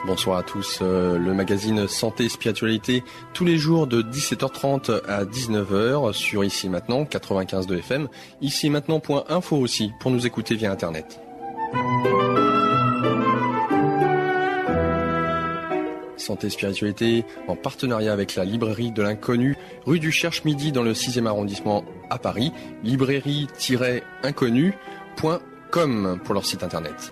Bonsoir à tous, le magazine Santé et Spiritualité tous les jours de 17h30 à 19h sur Ici et Maintenant 95.2 FM, ici et maintenant.info aussi pour nous écouter via internet. Santé et Spiritualité en partenariat avec la librairie de l'Inconnu, rue du Cherche-Midi dans le 6e arrondissement à Paris, librairie-inconnu.com pour leur site internet.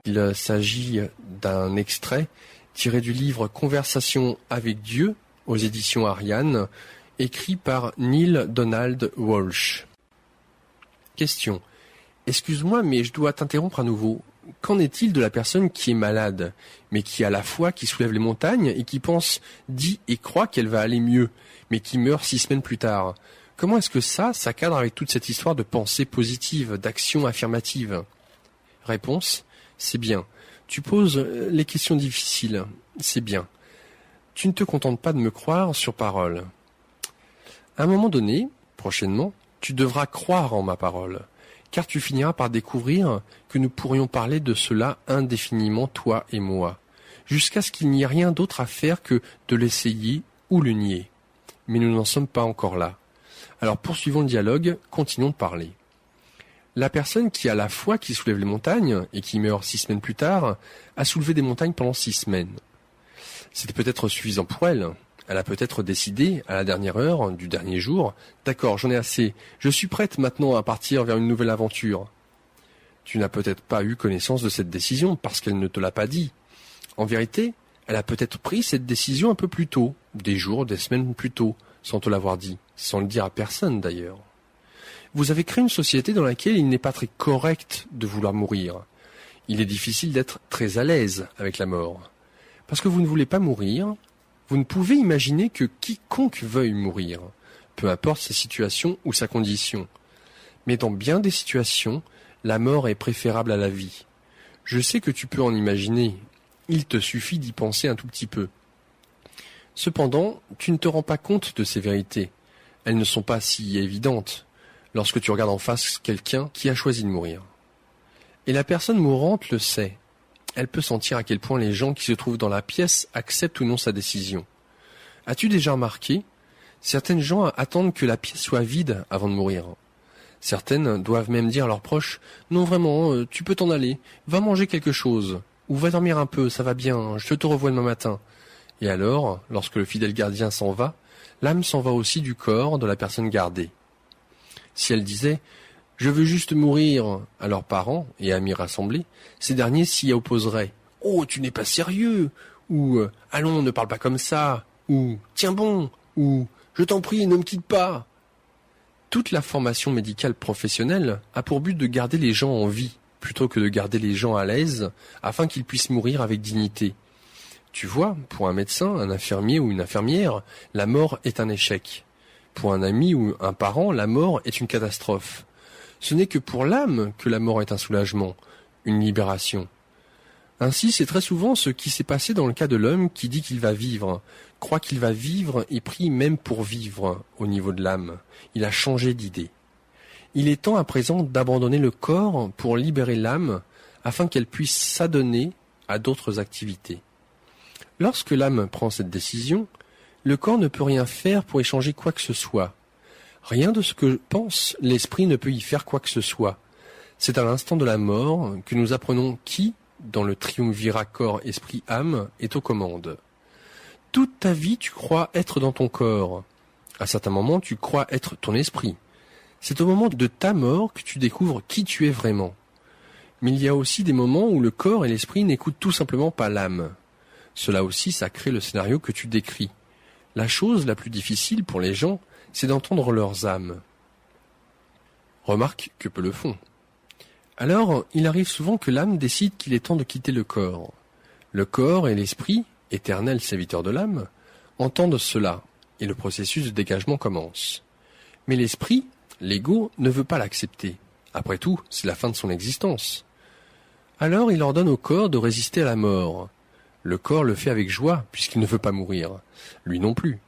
Il s'agit d'un extrait tiré du livre Conversation avec Dieu aux éditions Ariane, écrit par Neale Donald Walsch. Question. Excuse-moi, mais je dois t'interrompre à nouveau. Qu'en est-il de la personne qui est malade, mais qui a la foi, qui soulève les montagnes et qui pense, dit et croit qu'elle va aller mieux, mais qui meurt 6 semaines plus tard? Comment est-ce que ça cadre avec toute cette histoire de pensée positive, d'action affirmative? Réponse. C'est bien. Tu poses les questions difficiles. C'est bien. Tu ne te contentes pas de me croire sur parole. À un moment donné, prochainement, tu devras croire en ma parole, car tu finiras par découvrir que nous pourrions parler de cela indéfiniment, toi et moi, jusqu'à ce qu'il n'y ait rien d'autre à faire que de l'essayer ou le nier. Mais nous n'en sommes pas encore là. Alors poursuivons le dialogue, continuons de parler. La personne qui a la foi qui soulève les montagnes et qui meurt 6 semaines plus tard a soulevé des montagnes pendant 6 semaines. C'était peut-être suffisant pour elle. Elle a peut-être décidé, à la dernière heure du dernier jour, « D'accord, j'en ai assez. Je suis prête maintenant à partir vers une nouvelle aventure. » Tu n'as peut-être pas eu connaissance de cette décision parce qu'elle ne te l'a pas dit. En vérité, elle a peut-être pris cette décision un peu plus tôt, des jours, des semaines plus tôt, sans te l'avoir dit, sans le dire à personne d'ailleurs. Vous avez créé une société dans laquelle il n'est pas très correct de vouloir mourir. Il est difficile d'être très à l'aise avec la mort. Parce que vous ne voulez pas mourir, vous ne pouvez imaginer que quiconque veuille mourir, peu importe sa situation ou sa condition. Mais dans bien des situations, la mort est préférable à la vie. Je sais que tu peux en imaginer, il te suffit d'y penser un tout petit peu. Cependant, tu ne te rends pas compte de ces vérités. Elles ne sont pas si évidentes lorsque tu regardes en face quelqu'un qui a choisi de mourir. Et la personne mourante le sait. Elle peut sentir à quel point les gens qui se trouvent dans la pièce acceptent ou non sa décision. As-tu déjà remarqué? Certaines gens attendent que la pièce soit vide avant de mourir. Certaines doivent même dire à leurs proches « Non vraiment, tu peux t'en aller, va manger quelque chose, ou va dormir un peu, ça va bien, je te revois demain matin. » Et alors, lorsque le fidèle gardien s'en va, l'âme s'en va aussi du corps de la personne gardée. Si elle disait « Je veux juste mourir » à leurs parents et amis rassemblés, ces derniers s'y opposeraient. « Oh, tu n'es pas sérieux » ou « Allons, ne parle pas comme ça » ou « Tiens bon » ou « Je t'en prie, ne me quitte pas ». Toute la formation médicale professionnelle a pour but de garder les gens en vie, plutôt que de garder les gens à l'aise, afin qu'ils puissent mourir avec dignité. Tu vois, pour un médecin, un infirmier ou une infirmière, la mort est un échec. Pour un ami ou un parent, la mort est une catastrophe. Ce n'est que pour l'âme que la mort est un soulagement, une libération. Ainsi, c'est très souvent ce qui s'est passé dans le cas de l'homme qui dit qu'il va vivre, croit qu'il va vivre et prie même pour vivre au niveau de l'âme. Il a changé d'idée. Il est temps à présent d'abandonner le corps pour libérer l'âme afin qu'elle puisse s'adonner à d'autres activités. Lorsque l'âme prend cette décision, le corps ne peut rien faire pour y changer quoi que ce soit. Rien de ce que pense l'esprit ne peut y faire quoi que ce soit. C'est à l'instant de la mort que nous apprenons qui, dans le triumvirat corps-esprit-âme, est aux commandes. Toute ta vie, tu crois être dans ton corps. À certains moments, tu crois être ton esprit. C'est au moment de ta mort que tu découvres qui tu es vraiment. Mais il y a aussi des moments où le corps et l'esprit n'écoutent tout simplement pas l'âme. Cela aussi, ça crée le scénario que tu décris. La chose la plus difficile pour les gens, c'est d'entendre leurs âmes. Remarque que peu le font. Alors, il arrive souvent que l'âme décide qu'il est temps de quitter le corps. Le corps et l'esprit, éternels serviteurs de l'âme, entendent cela, et le processus de dégagement commence. Mais l'esprit, l'ego, ne veut pas l'accepter. Après tout, c'est la fin de son existence. Alors il ordonne au corps de résister à la mort. Le corps le fait avec joie, puisqu'il ne veut pas mourir. Lui non plus.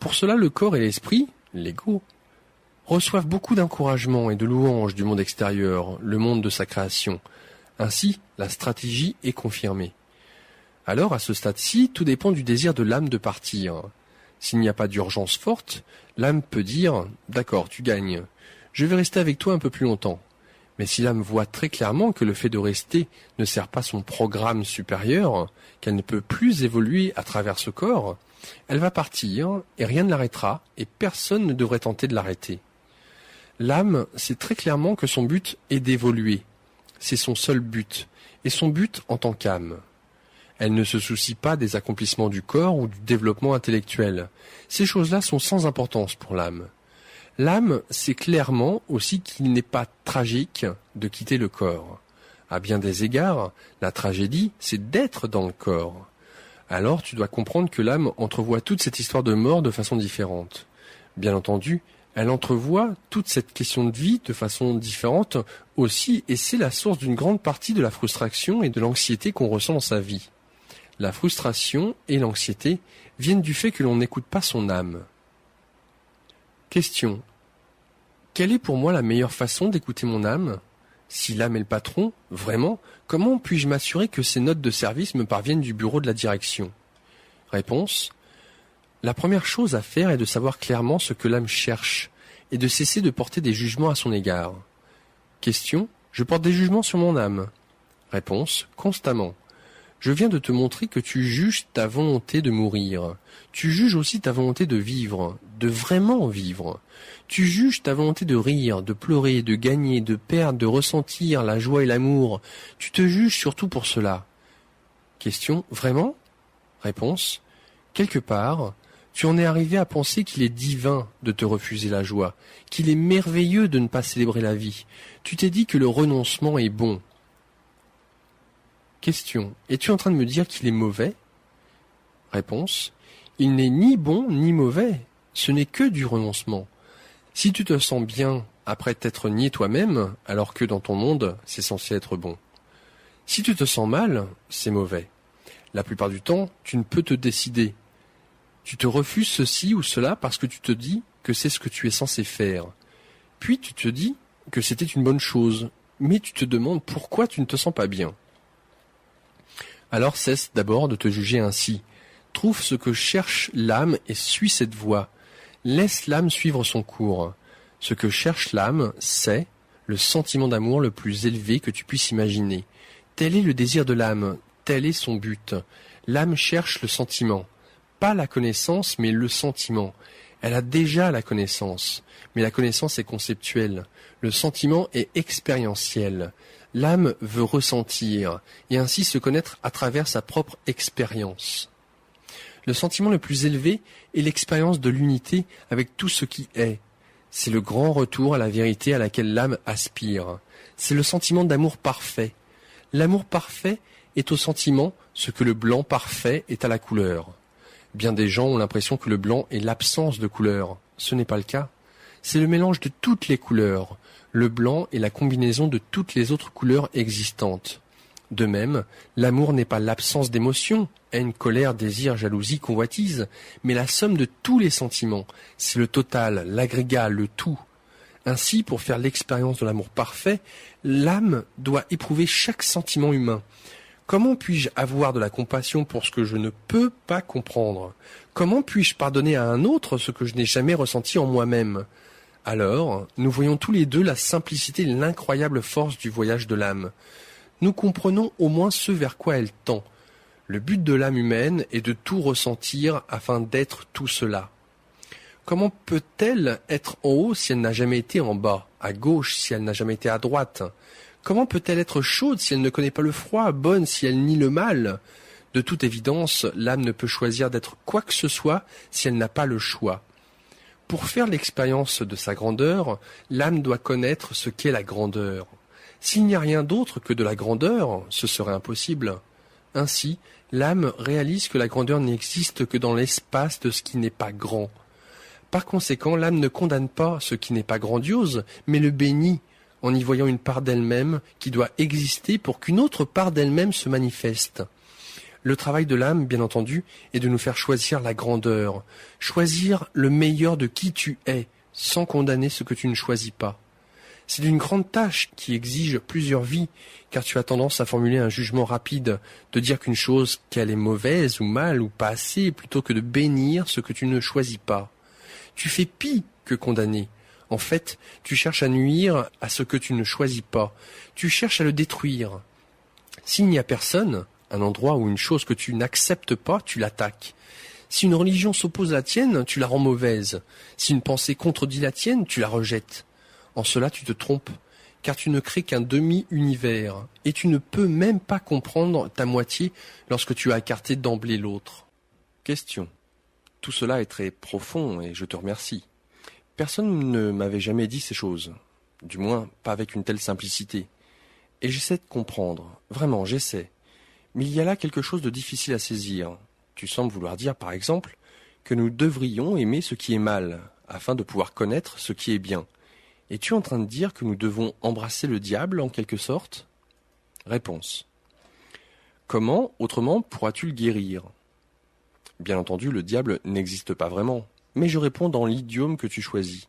Pour cela, le corps et l'esprit, l'ego, reçoivent beaucoup d'encouragement et de louanges du monde extérieur, le monde de sa création. Ainsi, la stratégie est confirmée. Alors, à ce stade-ci, tout dépend du désir de l'âme de partir. S'il n'y a pas d'urgence forte, l'âme peut dire « D'accord, tu gagnes. Je vais rester avec toi un peu plus longtemps. » Mais si l'âme voit très clairement que le fait de rester ne sert pas son programme supérieur, qu'elle ne peut plus évoluer à travers ce corps, elle va partir et rien ne l'arrêtera et personne ne devrait tenter de l'arrêter. L'âme sait très clairement que son but est d'évoluer. C'est son seul but, et son but en tant qu'âme. Elle ne se soucie pas des accomplissements du corps ou du développement intellectuel. Ces choses-là sont sans importance pour l'âme. L'âme sait clairement aussi qu'il n'est pas tragique de quitter le corps. À bien des égards, la tragédie, c'est d'être dans le corps. Alors tu dois comprendre que l'âme entrevoit toute cette histoire de mort de façon différente. Bien entendu, elle entrevoit toute cette question de vie de façon différente aussi, et c'est la source d'une grande partie de la frustration et de l'anxiété qu'on ressent dans sa vie. La frustration et l'anxiété viennent du fait que l'on n'écoute pas son âme. Question. Quelle est pour moi la meilleure façon d'écouter mon âme ? Si l'âme est le patron, vraiment, comment puis-je m'assurer que ces notes de service me parviennent du bureau de la direction ? Réponse. La première chose à faire est de savoir clairement ce que l'âme cherche et de cesser de porter des jugements à son égard. Question. Je porte des jugements sur mon âme. Réponse. Constamment. Je viens de te montrer que tu juges ta volonté de mourir. Tu juges aussi ta volonté de vivre, de vraiment vivre. Tu juges ta volonté de rire, de pleurer, de gagner, de perdre, de ressentir la joie et l'amour. Tu te juges surtout pour cela. Question. Vraiment ? Réponse. Quelque part, tu en es arrivé à penser qu'il est divin de te refuser la joie, qu'il est merveilleux de ne pas célébrer la vie. Tu t'es dit que le renoncement est bon. Question. Es-tu en train de me dire qu'il est mauvais ? Réponse. Il n'est ni bon ni mauvais. Ce n'est que du renoncement. Si tu te sens bien après t'être nié toi-même, alors que dans ton monde, c'est censé être bon. Si tu te sens mal, c'est mauvais. La plupart du temps, tu ne peux te décider. Tu te refuses ceci ou cela parce que tu te dis que c'est ce que tu es censé faire. Puis tu te dis que c'était une bonne chose, mais tu te demandes pourquoi tu ne te sens pas bien. Alors cesse d'abord de te juger ainsi. Trouve ce que cherche l'âme et suis cette voie. Laisse l'âme suivre son cours. Ce que cherche l'âme, c'est le sentiment d'amour le plus élevé que tu puisses imaginer. Tel est le désir de l'âme, tel est son but. L'âme cherche le sentiment. Pas la connaissance, mais le sentiment. Elle a déjà la connaissance, mais la connaissance est conceptuelle. Le sentiment est expérientiel. L'âme veut ressentir, et ainsi se connaître à travers sa propre expérience. Le sentiment le plus élevé est l'expérience de l'unité avec tout ce qui est. C'est le grand retour à la vérité à laquelle l'âme aspire. C'est le sentiment d'amour parfait. L'amour parfait est au sentiment ce que le blanc parfait est à la couleur. Bien des gens ont l'impression que le blanc est l'absence de couleur. Ce n'est pas le cas. C'est le mélange de toutes les couleurs. Le blanc est la combinaison de toutes les autres couleurs existantes. De même, l'amour n'est pas l'absence d'émotions, haine, colère, désir, jalousie, convoitise, mais la somme de tous les sentiments. C'est le total, l'agrégat, le tout. Ainsi, pour faire l'expérience de l'amour parfait, l'âme doit éprouver chaque sentiment humain. Comment puis-je avoir de la compassion pour ce que je ne peux pas comprendre ? Comment puis-je pardonner à un autre ce que je n'ai jamais ressenti en moi-même ? Alors, nous voyons tous les deux la simplicité et l'incroyable force du voyage de l'âme. Nous comprenons au moins ce vers quoi elle tend. Le but de l'âme humaine est de tout ressentir afin d'être tout cela. Comment peut-elle être en haut si elle n'a jamais été en bas, à gauche si elle n'a jamais été à droite ? Comment peut-elle être chaude si elle ne connaît pas le froid, bonne si elle nie le mal ? De toute évidence, l'âme ne peut choisir d'être quoi que ce soit si elle n'a pas le choix. Pour faire l'expérience de sa grandeur, l'âme doit connaître ce qu'est la grandeur. S'il n'y a rien d'autre que de la grandeur, ce serait impossible. Ainsi, l'âme réalise que la grandeur n'existe que dans l'espace de ce qui n'est pas grand. Par conséquent, l'âme ne condamne pas ce qui n'est pas grandiose, mais le bénit. en y voyant une part d'elle-même qui doit exister pour qu'une autre part d'elle-même se manifeste. Le travail de l'âme, bien entendu, est de nous faire choisir la grandeur, choisir le meilleur de qui tu es, sans condamner ce que tu ne choisis pas. C'est une grande tâche qui exige plusieurs vies, car tu as tendance à formuler un jugement rapide, de dire qu'une chose qu'elle est mauvaise ou mal ou pas assez, plutôt que de bénir ce que tu ne choisis pas. Tu fais pis que condamner. En fait, tu cherches à nuire à ce que tu ne choisis pas. Tu cherches à le détruire. S'il n'y a personne, un endroit ou une chose que tu n'acceptes pas, tu l'attaques. Si une religion s'oppose à la tienne, tu la rends mauvaise. Si une pensée contredit la tienne, tu la rejettes. En cela, tu te trompes, car tu ne crées qu'un demi-univers, et tu ne peux même pas comprendre ta moitié lorsque tu as écarté d'emblée l'autre. Question. Tout cela est très profond et je te remercie. Personne ne m'avait jamais dit ces choses, du moins pas avec une telle simplicité. Et j'essaie de comprendre, vraiment j'essaie. Mais il y a là quelque chose de difficile à saisir. Tu sembles vouloir dire, par exemple, que nous devrions aimer ce qui est mal, afin de pouvoir connaître ce qui est bien. Es-tu en train de dire que nous devons embrasser le diable, en quelque sorte ? Réponse. Comment, autrement, pourras-tu le guérir ? Bien entendu, le diable n'existe pas vraiment, mais je réponds dans l'idiome que tu choisis.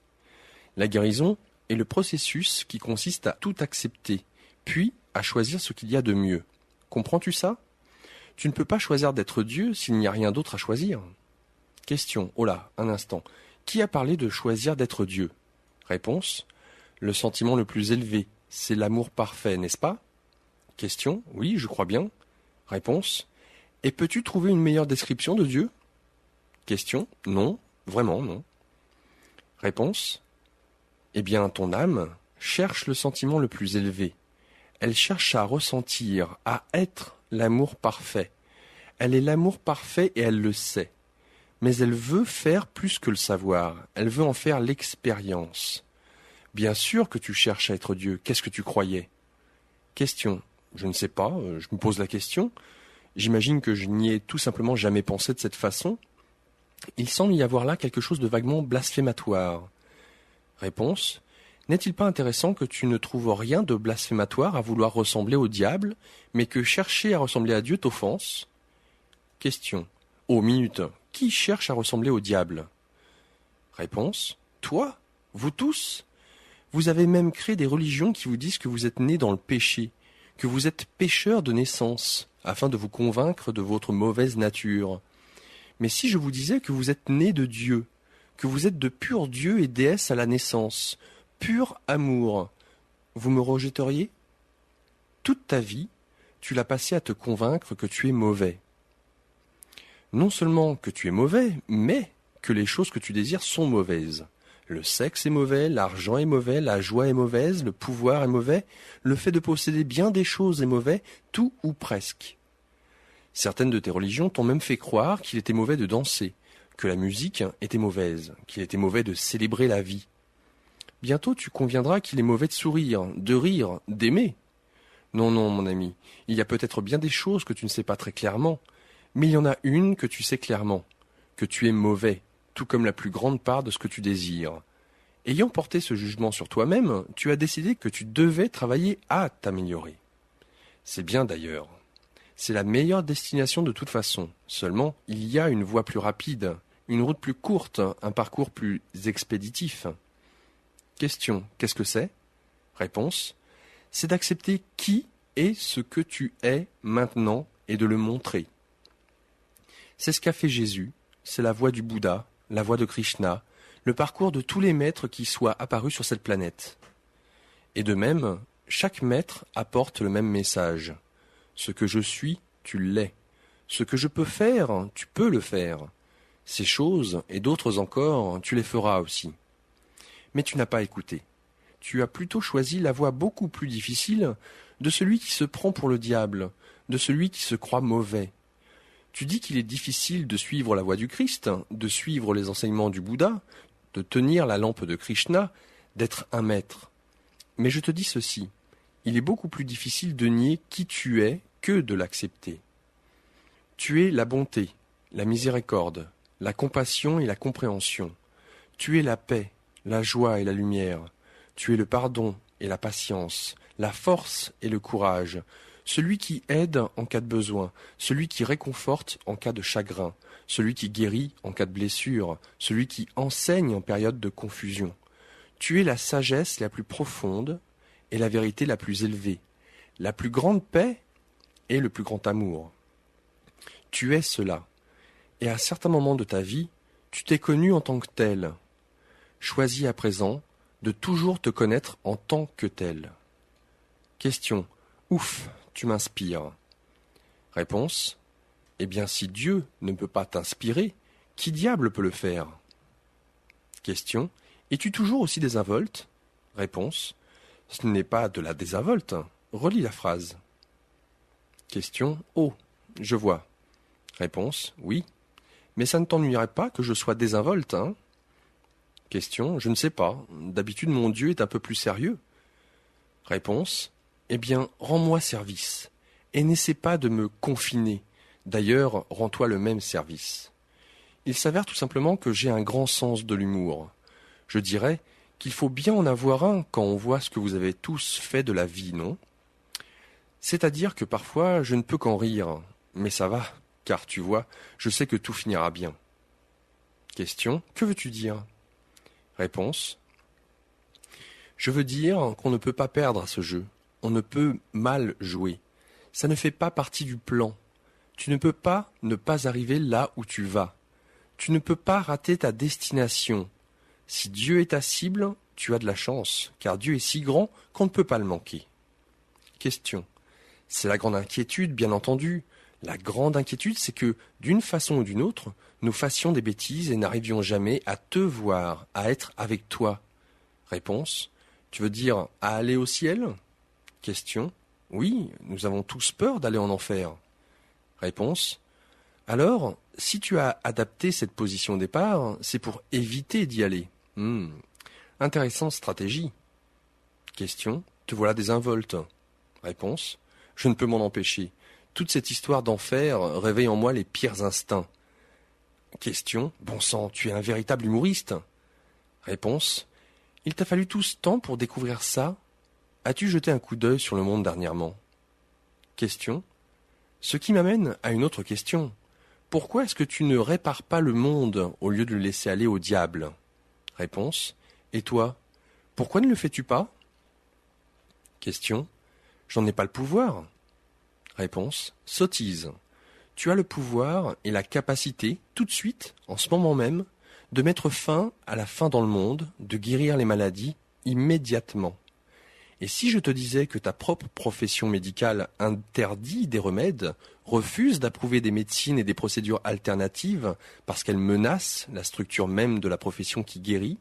La guérison est le processus qui consiste à tout accepter, puis à choisir ce qu'il y a de mieux. Comprends-tu ça ? Tu ne peux pas choisir d'être Dieu s'il n'y a rien d'autre à choisir. Question. Oh là, un instant. Qui a parlé de choisir d'être Dieu ? Réponse. Le sentiment le plus élevé, c'est l'amour parfait, n'est-ce pas ? Question. Oui, je crois bien. Réponse. Et peux-tu trouver une meilleure description de Dieu ? Question. Non, vraiment non. Réponse. Eh bien, ton âme cherche le sentiment le plus élevé. Elle cherche à ressentir, à être l'amour parfait. Elle est l'amour parfait et elle le sait. Mais elle veut faire plus que le savoir. Elle veut en faire l'expérience. Bien sûr que tu cherches à être Dieu. Qu'est-ce que tu croyais ? Question. Je ne sais pas, je me pose la question. J'imagine que je n'y ai tout simplement jamais pensé de cette façon. Il semble y avoir là quelque chose de vaguement blasphématoire. Réponse. N'est-il pas intéressant que tu ne trouves rien de blasphématoire à vouloir ressembler au diable, mais que chercher à ressembler à Dieu t'offense ? Question. Oh, minute. Qui cherche à ressembler au diable ? Réponse. Toi ? Vous tous ? Vous avez même créé des religions qui vous disent que vous êtes nés dans le péché, que vous êtes pécheurs de naissance, afin de vous convaincre de votre mauvaise nature. Mais si je vous disais que vous êtes nés de Dieu, que vous êtes de purs dieux et déesses à la naissance, pur amour, vous me rejetteriez ? Toute ta vie, tu l'as passé à te convaincre que tu es mauvais. Non seulement que tu es mauvais, mais que les choses que tu désires sont mauvaises. Le sexe est mauvais, l'argent est mauvais, la joie est mauvaise, le pouvoir est mauvais, le fait de posséder bien des choses est mauvais, tout ou presque. Certaines de tes religions t'ont même fait croire qu'il était mauvais de danser, que la musique était mauvaise, qu'il était mauvais de célébrer la vie. Bientôt tu conviendras qu'il est mauvais de sourire, de rire, d'aimer. Non, non, mon ami, il y a peut-être bien des choses que tu ne sais pas très clairement, mais il y en a une que tu sais clairement, que tu es mauvais, tout comme la plus grande part de ce que tu désires. Ayant porté ce jugement sur toi-même, tu as décidé que tu devais travailler à t'améliorer. C'est bien d'ailleurs. C'est la meilleure destination de toute façon. Seulement, il y a une voie plus rapide, une route plus courte, un parcours plus expéditif. Question. Qu'est-ce que c'est ? Réponse. C'est d'accepter qui est ce que tu es maintenant et de le montrer. C'est ce qu'a fait Jésus, c'est la voie du Bouddha, la voie de Krishna, le parcours de tous les maîtres qui soient apparus sur cette planète. Et de même, chaque maître apporte le même message. Ce que je suis, tu l'es. Ce que je peux faire, tu peux le faire. Ces choses, et d'autres encore, tu les feras aussi. Mais tu n'as pas écouté. Tu as plutôt choisi la voie beaucoup plus difficile de celui qui se prend pour le diable, de celui qui se croit mauvais. Tu dis qu'il est difficile de suivre la voie du Christ, de suivre les enseignements du Bouddha, de tenir la lampe de Krishna, d'être un maître. Mais je te dis ceci, il est beaucoup plus difficile de nier qui tu es que de l'accepter. Tu es la bonté, la miséricorde, la compassion et la compréhension. Tu es la paix, la joie et la lumière. Tu es le pardon, et la patience, la force et le courage, celui qui aide en cas de besoin, celui qui réconforte en cas de chagrin, celui qui guérit en cas de blessure, celui qui enseigne en période de confusion. Tu es la sagesse la plus profonde et la vérité la plus élevée, la plus grande paix et le plus grand amour. Tu es cela, et à certains moments de ta vie, tu t'es connu en tant que tel. Choisis à présent de toujours te connaître en tant que tel. Question. Ouf, tu m'inspires. Réponse. Eh bien, si Dieu ne peut pas t'inspirer, qui diable peut le faire? Question. Es-tu toujours aussi désinvolte? Réponse. Ce n'est pas de la désinvolte. Relis la phrase. Question. Oh, je vois. Réponse. Oui. Mais ça ne t'ennuierait pas que je sois désinvolte, hein? Question. Je ne sais pas. D'habitude, mon Dieu est un peu plus sérieux. Réponse. Eh bien, rends-moi service, et n'essaie pas de me confiner. D'ailleurs, rends-toi le même service. Il s'avère tout simplement que j'ai un grand sens de l'humour. Je dirais qu'il faut bien en avoir un quand on voit ce que vous avez tous fait de la vie, non? C'est-à-dire que parfois, je ne peux qu'en rire, mais ça va, car tu vois, je sais que tout finira bien. Question. Que veux-tu dire? Réponse. Je veux dire qu'on ne peut pas perdre à ce jeu. On ne peut mal jouer. Ça ne fait pas partie du plan. Tu ne peux pas ne pas arriver là où tu vas. Tu ne peux pas rater ta destination. Si Dieu est ta cible, tu as de la chance, car Dieu est si grand qu'on ne peut pas le manquer. Question. C'est la grande inquiétude, bien entendu. La grande inquiétude, c'est que, d'une façon ou d'une autre, nous fassions des bêtises et n'arrivions jamais à te voir, à être avec toi. Réponse. Tu veux dire à aller au ciel? Question. Oui, nous avons tous peur d'aller en enfer. Réponse. Alors, si tu as adapté cette position au départ, c'est pour éviter d'y aller. Intéressante stratégie. Question. Te voilà désinvolte. Réponse. Je ne peux m'en empêcher. Toute cette histoire d'enfer réveille en moi les pires instincts. Question. Bon sang, tu es un véritable humoriste. Réponse. Il t'a fallu tout ce temps pour découvrir ça? As-tu jeté un coup d'œil sur le monde dernièrement? Question. Ce qui m'amène à une autre question. Pourquoi est-ce que tu ne répares pas le monde au lieu de le laisser aller au diable? Réponse. Et toi, pourquoi ne le fais-tu pas? Question. J'en ai pas le pouvoir. Réponse. Sottise. Tu as le pouvoir et la capacité, tout de suite, en ce moment même, de mettre fin à la faim dans le monde, de guérir les maladies immédiatement. Et si je te disais que ta propre profession médicale interdit des remèdes, refuse d'approuver des médecines et des procédures alternatives parce qu'elles menacent la structure même de la profession qui guérit?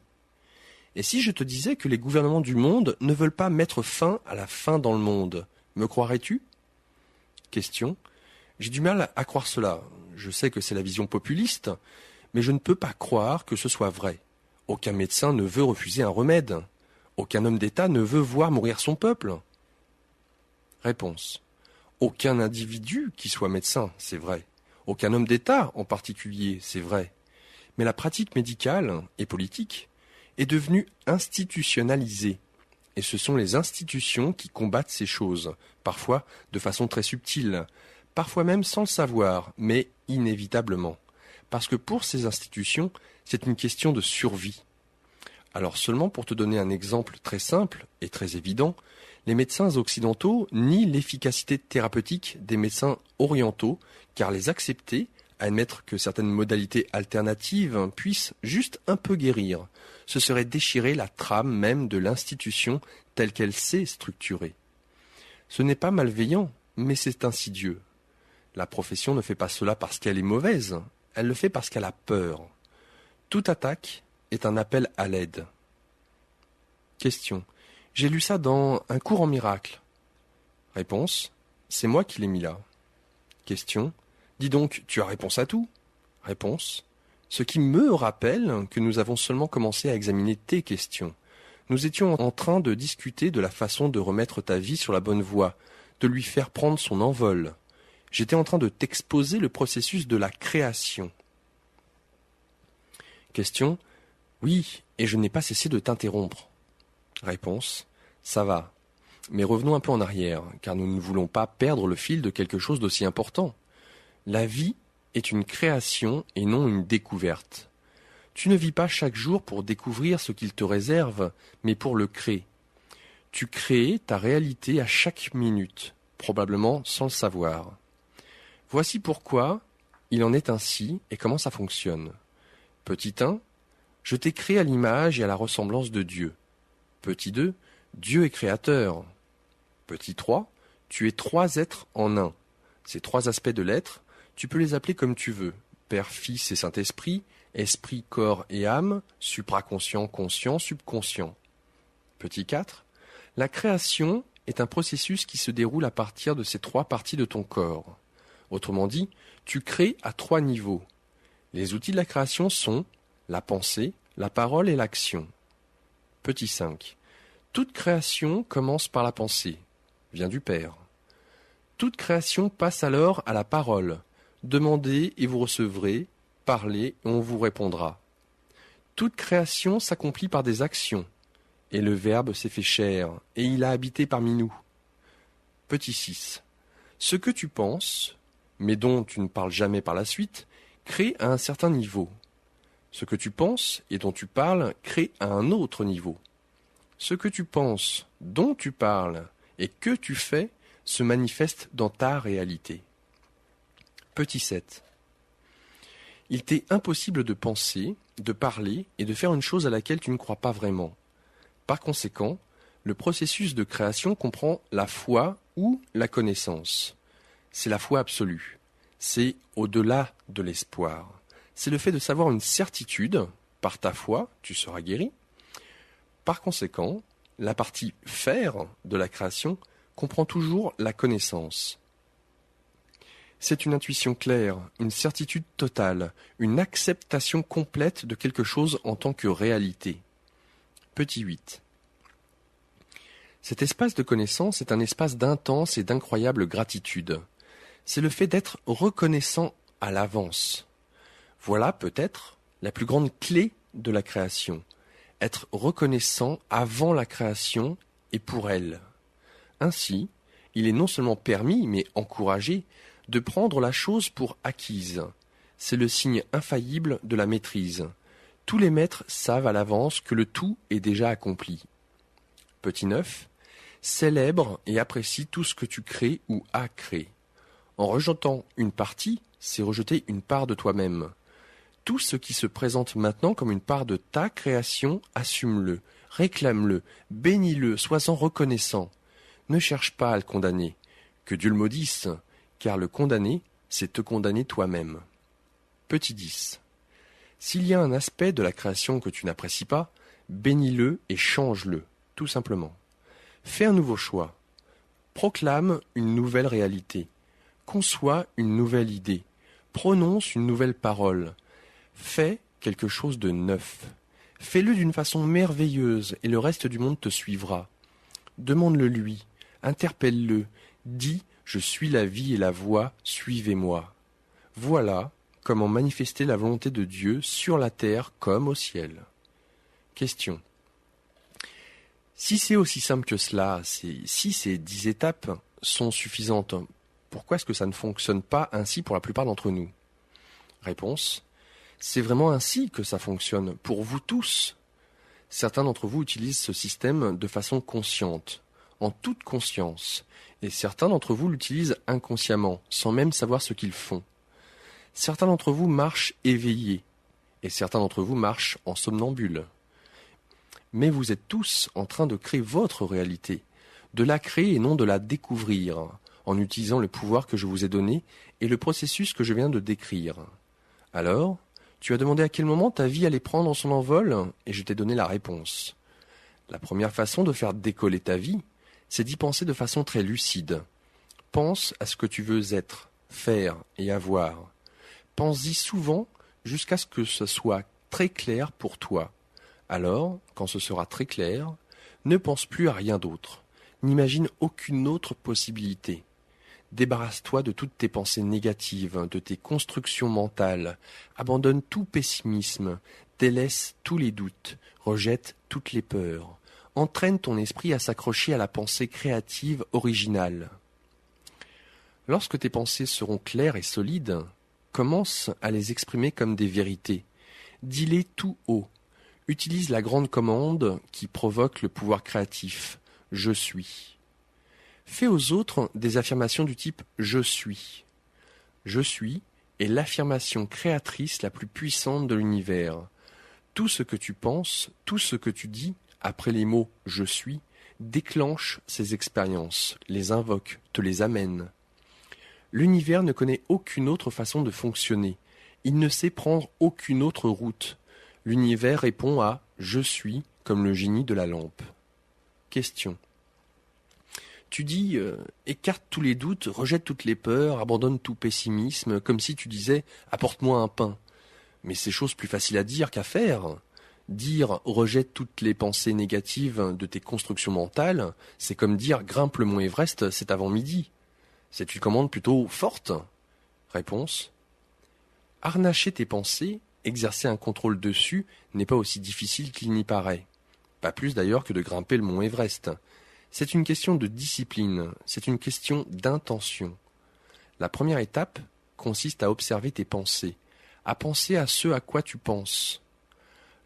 Et si je te disais que les gouvernements du monde ne veulent pas mettre fin à la faim dans le monde, me croirais-tu? Question. J'ai du mal à croire cela. Je sais que c'est la vision populiste, mais je ne peux pas croire que ce soit vrai. Aucun médecin ne veut refuser un remède. Aucun homme d'État ne veut voir mourir son peuple. Réponse. Aucun individu qui soit médecin, c'est vrai. Aucun homme d'État en particulier, c'est vrai. Mais la pratique médicale et politique est devenue institutionnalisée. Et ce sont les institutions qui combattent ces choses, parfois de façon très subtile, parfois même sans le savoir, mais inévitablement. Parce que pour ces institutions, c'est une question de survie. Alors seulement pour te donner un exemple très simple et très évident, les médecins occidentaux nient l'efficacité thérapeutique des médecins orientaux, car les accepter, admettre que certaines modalités alternatives puissent juste un peu guérir, ce serait déchirer la trame même de l'institution telle qu'elle s'est structurée. Ce n'est pas malveillant, mais c'est insidieux. La profession ne fait pas cela parce qu'elle est mauvaise, elle le fait parce qu'elle a peur. Toute attaque est un appel à l'aide. Question. J'ai lu ça dans un cours en miracle. Réponse. C'est moi qui l'ai mis là. Question. Dis donc, tu as réponse à tout? Réponse. Ce qui me rappelle que nous avons seulement commencé à examiner tes questions. Nous étions en train de discuter de la façon de remettre ta vie sur la bonne voie, de lui faire prendre son envol. J'étais en train de t'exposer le processus de la création. Question. Oui, et je n'ai pas cessé de t'interrompre. Réponse. Ça va. Mais revenons un peu en arrière, car nous ne voulons pas perdre le fil de quelque chose d'aussi important. La vie est une création et non une découverte. Tu ne vis pas chaque jour pour découvrir ce qu'il te réserve, mais pour le créer. Tu crées ta réalité à chaque minute, probablement sans le savoir. Voici pourquoi il en est ainsi et comment ça fonctionne. Petit 1, je t'ai créé à l'image et à la ressemblance de Dieu. Petit 2, Dieu est créateur. Petit 3, tu es 3 êtres en un. Ces 3 aspects de l'être, tu peux les appeler comme tu veux. Père, Fils et Saint-Esprit, esprit, corps et âme, supraconscient, conscient, subconscient. Petit 4, la création est un processus qui se déroule à partir de ces 3 parties de ton corps. Autrement dit, tu crées à 3 niveaux. Les outils de la création sont la pensée, la parole et l'action. Petit 5. Toute création commence par la pensée, vient du Père. Toute création passe alors à la parole. Demandez et vous recevrez, parlez et on vous répondra. Toute création s'accomplit par des actions. Et le Verbe s'est fait chair, et il a habité parmi nous. Petit 6. Ce que tu penses, mais dont tu ne parles jamais par la suite, crée à un certain niveau. Ce que tu penses et dont tu parles crée à un autre niveau. Ce que tu penses, dont tu parles et que tu fais se manifeste dans ta réalité. Petit 7. Il t'est impossible de penser, de parler et de faire une chose à laquelle tu ne crois pas vraiment. Par conséquent, le processus de création comprend la foi ou la connaissance. C'est la foi absolue. C'est au-delà de l'espoir. C'est le fait de savoir une certitude. Par ta foi, tu seras guéri. Par conséquent, la partie faire de la création comprend toujours la connaissance. C'est une intuition claire, une certitude totale, une acceptation complète de quelque chose en tant que réalité. Petit 8. Cet espace de connaissance est un espace d'intense et d'incroyable gratitude. C'est le fait d'être reconnaissant à l'avance. Voilà peut-être la plus grande clé de la création. Être reconnaissant avant la création et pour elle. Ainsi, il est non seulement permis, mais encouragé, de prendre la chose pour acquise. C'est le signe infaillible de la maîtrise. Tous les maîtres savent à l'avance que le tout est déjà accompli. Petit 9. Célèbre et apprécie tout ce que tu crées ou as créé. En rejetant une partie, c'est rejeter une part de toi-même. Tout ce qui se présente maintenant comme une part de ta création, assume-le, réclame-le, bénis-le, sois-en reconnaissant. Ne cherche pas à le condamner. Que Dieu le maudisse, car le condamner, c'est te condamner toi-même. Petit 10. S'il y a un aspect de la création que tu n'apprécies pas, bénis-le et change-le, tout simplement. Fais un nouveau choix. Proclame une nouvelle réalité. Conçois une nouvelle idée. Prononce une nouvelle parole. Fais quelque chose de neuf. Fais-le d'une façon merveilleuse et le reste du monde te suivra. Demande-le lui, interpelle-le, dis « Je suis la vie et la voie, suivez-moi ». Voilà comment manifester la volonté de Dieu sur la terre comme au ciel. Question. Si c'est aussi simple que cela, si ces 10 étapes sont suffisantes, pourquoi est-ce que ça ne fonctionne pas ainsi pour la plupart d'entre nous? Réponse. C'est vraiment ainsi que ça fonctionne, pour vous tous. Certains d'entre vous utilisent ce système de façon consciente, en toute conscience, et certains d'entre vous l'utilisent inconsciemment, sans même savoir ce qu'ils font. Certains d'entre vous marchent éveillés, et certains d'entre vous marchent en somnambule. Mais vous êtes tous en train de créer votre réalité, de la créer et non de la découvrir, en utilisant le pouvoir que je vous ai donné et le processus que je viens de décrire. Alors, tu as demandé à quel moment ta vie allait prendre son envol, et je t'ai donné la réponse. La première façon de faire décoller ta vie, c'est d'y penser de façon très lucide. Pense à ce que tu veux être, faire et avoir. Pense-y souvent jusqu'à ce que ce soit très clair pour toi. Alors, quand ce sera très clair, ne pense plus à rien d'autre. N'imagine aucune autre possibilité. Débarrasse-toi de toutes tes pensées négatives, de tes constructions mentales. Abandonne tout pessimisme, délaisse tous les doutes, rejette toutes les peurs. entraîne ton esprit à s'accrocher à la pensée créative originale. Lorsque tes pensées seront claires et solides, commence à les exprimer comme des vérités. Dis-les tout haut. Utilise la grande commande qui provoque le pouvoir créatif. Je suis. Fais aux autres des affirmations du type je suis. Je suis est l'affirmation créatrice la plus puissante de l'univers. Tout ce que tu penses, tout ce que tu dis, après les mots « je suis », déclenche ces expériences, les invoque, te les amène. L'univers ne connaît aucune autre façon de fonctionner. Il ne sait prendre aucune autre route. L'univers répond à « je suis » comme le génie de la lampe. Question. Tu dis écarte tous les doutes, rejette toutes les peurs, abandonne tout pessimisme, comme si tu disais « apporte-moi un pain ». Mais c'est chose plus facile à dire qu'à faire. Dire rejette toutes les pensées négatives de tes constructions mentales, c'est comme dire grimpe le mont Everest cet avant-midi. C'est une commande plutôt forte. Réponse. Harnacher tes pensées, exercer un contrôle dessus, n'est pas aussi difficile qu'il n'y paraît. Pas plus d'ailleurs que de grimper le mont Everest. C'est une question de discipline, c'est une question d'intention. La première étape consiste à observer tes pensées, à penser à ce à quoi tu penses.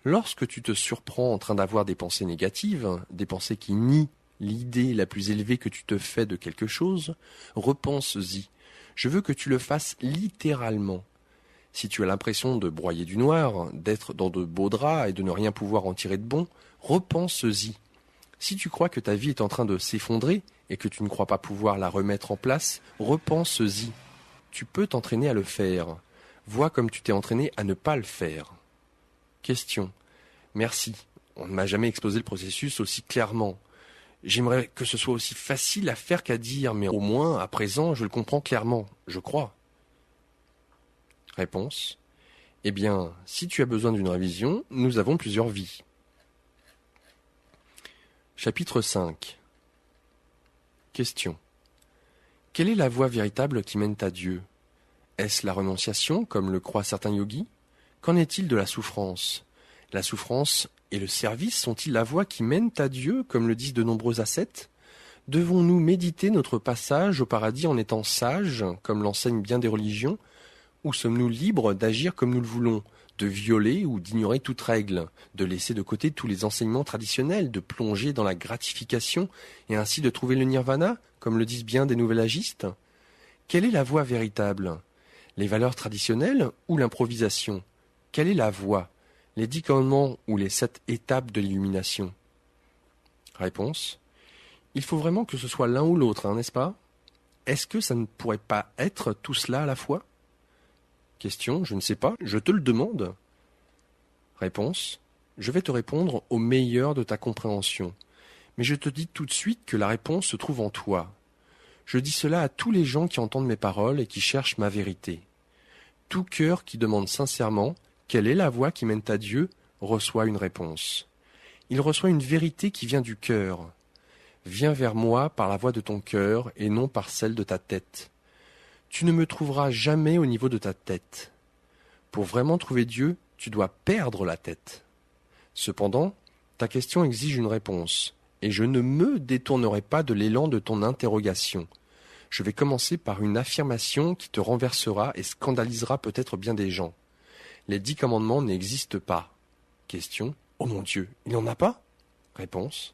Lorsque tu te surprends en train d'avoir des pensées négatives, des pensées qui nient l'idée la plus élevée que tu te fais de quelque chose, repense-y. Je veux que tu le fasses littéralement. Si tu as l'impression de broyer du noir, d'être dans de beaux draps et de ne rien pouvoir en tirer de bon, repense-y. Si tu crois que ta vie est en train de s'effondrer et que tu ne crois pas pouvoir la remettre en place, repense-y. Tu peux t'entraîner à le faire. Vois comme tu t'es entraîné à ne pas le faire. Question. Merci. On ne m'a jamais exposé le processus aussi clairement. J'aimerais que ce soit aussi facile à faire qu'à dire, mais au moins, à présent, je le comprends clairement, je crois. Réponse. Eh bien, si tu as besoin d'une révision, nous avons plusieurs vies. Chapitre 5. Question. Quelle est la voie véritable qui mène à Dieu? Est-ce la renonciation, comme le croient certains yogis? Qu'en est-il de la souffrance? La souffrance et le service sont-ils la voie qui mène à Dieu, comme le disent de nombreux ascètes? Devons-nous méditer notre passage au paradis en étant sages, comme l'enseignent bien des religions? Ou sommes-nous libres d'agir comme nous le voulons, de violer ou d'ignorer toute règle, de laisser de côté tous les enseignements traditionnels, de plonger dans la gratification et ainsi de trouver le nirvana, comme le disent bien des nouvel-agistes? Quelle est la voie véritable? Les valeurs traditionnelles ou l'improvisation? Quelle est la voie? Les 10 commandements ou les 7 étapes de l'illumination? Réponse. Il faut vraiment que ce soit l'un ou l'autre, n'est-ce pas? Est-ce que ça ne pourrait pas être tout cela à la fois? Question, je ne sais pas, je te le demande. Réponse, je vais te répondre au meilleur de ta compréhension. Mais je te dis tout de suite que la réponse se trouve en toi. Je dis cela à tous les gens qui entendent mes paroles et qui cherchent ma vérité. Tout cœur qui demande sincèrement quelle est la voie qui mène à Dieu reçoit une réponse. Il reçoit une vérité qui vient du cœur. Viens vers moi par la voie de ton cœur et non par celle de ta tête. Tu ne me trouveras jamais au niveau de ta tête. Pour vraiment trouver Dieu, tu dois perdre la tête. Cependant, ta question exige une réponse, et je ne me détournerai pas de l'élan de ton interrogation. Je vais commencer par une affirmation qui te renversera et scandalisera peut-être bien des gens. Les 10 commandements n'existent pas. Question. Oh mon Dieu, il n'y en a pas? Réponse.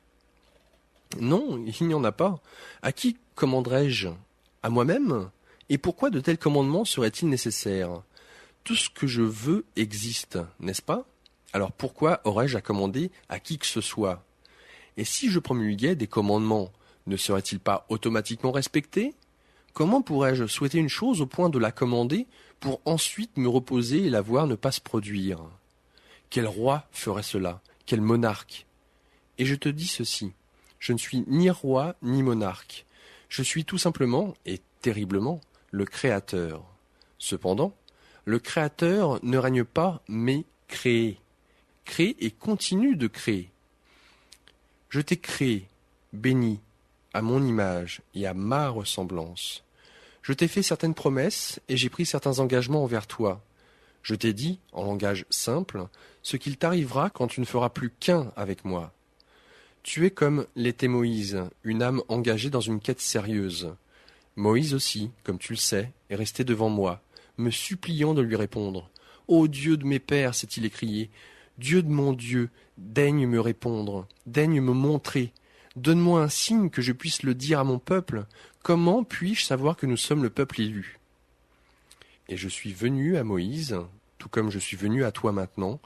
Non, il n'y en a pas. À qui commanderais-je? À moi-même? Et pourquoi de tels commandements seraient-ils nécessaires? Tout ce que je veux existe, n'est-ce pas? Alors pourquoi aurais-je à commander à qui que ce soit? Et si je promulguais des commandements, ne seraient-ils pas automatiquement respectés? Comment pourrais-je souhaiter une chose au point de la commander pour ensuite me reposer et la voir ne pas se produire? Quel roi ferait cela? Quel monarque? Et je te dis ceci, je ne suis ni roi ni monarque. Je suis tout simplement, et terriblement, le Créateur. Cependant, le Créateur ne règne pas, mais crée. Crée et continue de créer. Je t'ai créé, béni, à mon image et à ma ressemblance. Je t'ai fait certaines promesses et j'ai pris certains engagements envers toi. Je t'ai dit, en langage simple, ce qu'il t'arrivera quand tu ne feras plus qu'un avec moi. Tu es comme l'était Moïse, une âme engagée dans une quête sérieuse. Moïse aussi, comme tu le sais, est resté devant moi, me suppliant de lui répondre. « Ô Dieu de mes pères, s'est-il écrié, Dieu de mon Dieu, daigne me répondre, daigne me montrer. Donne-moi un signe que je puisse le dire à mon peuple. Comment puis-je savoir que nous sommes le peuple élu ?» Et je suis venu à Moïse, tout comme je suis venu à toi maintenant,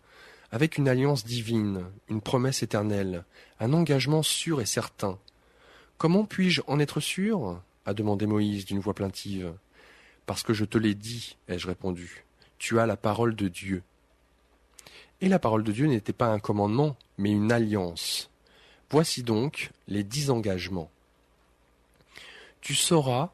avec une alliance divine, une promesse éternelle, un engagement sûr et certain. « Comment puis-je en être sûr ?» a demandé Moïse d'une voix plaintive. « Parce que je te l'ai dit, ai-je répondu. Tu as la parole de Dieu. » Et la parole de Dieu n'était pas un commandement, mais une alliance. Voici donc les 10 engagements. Tu sauras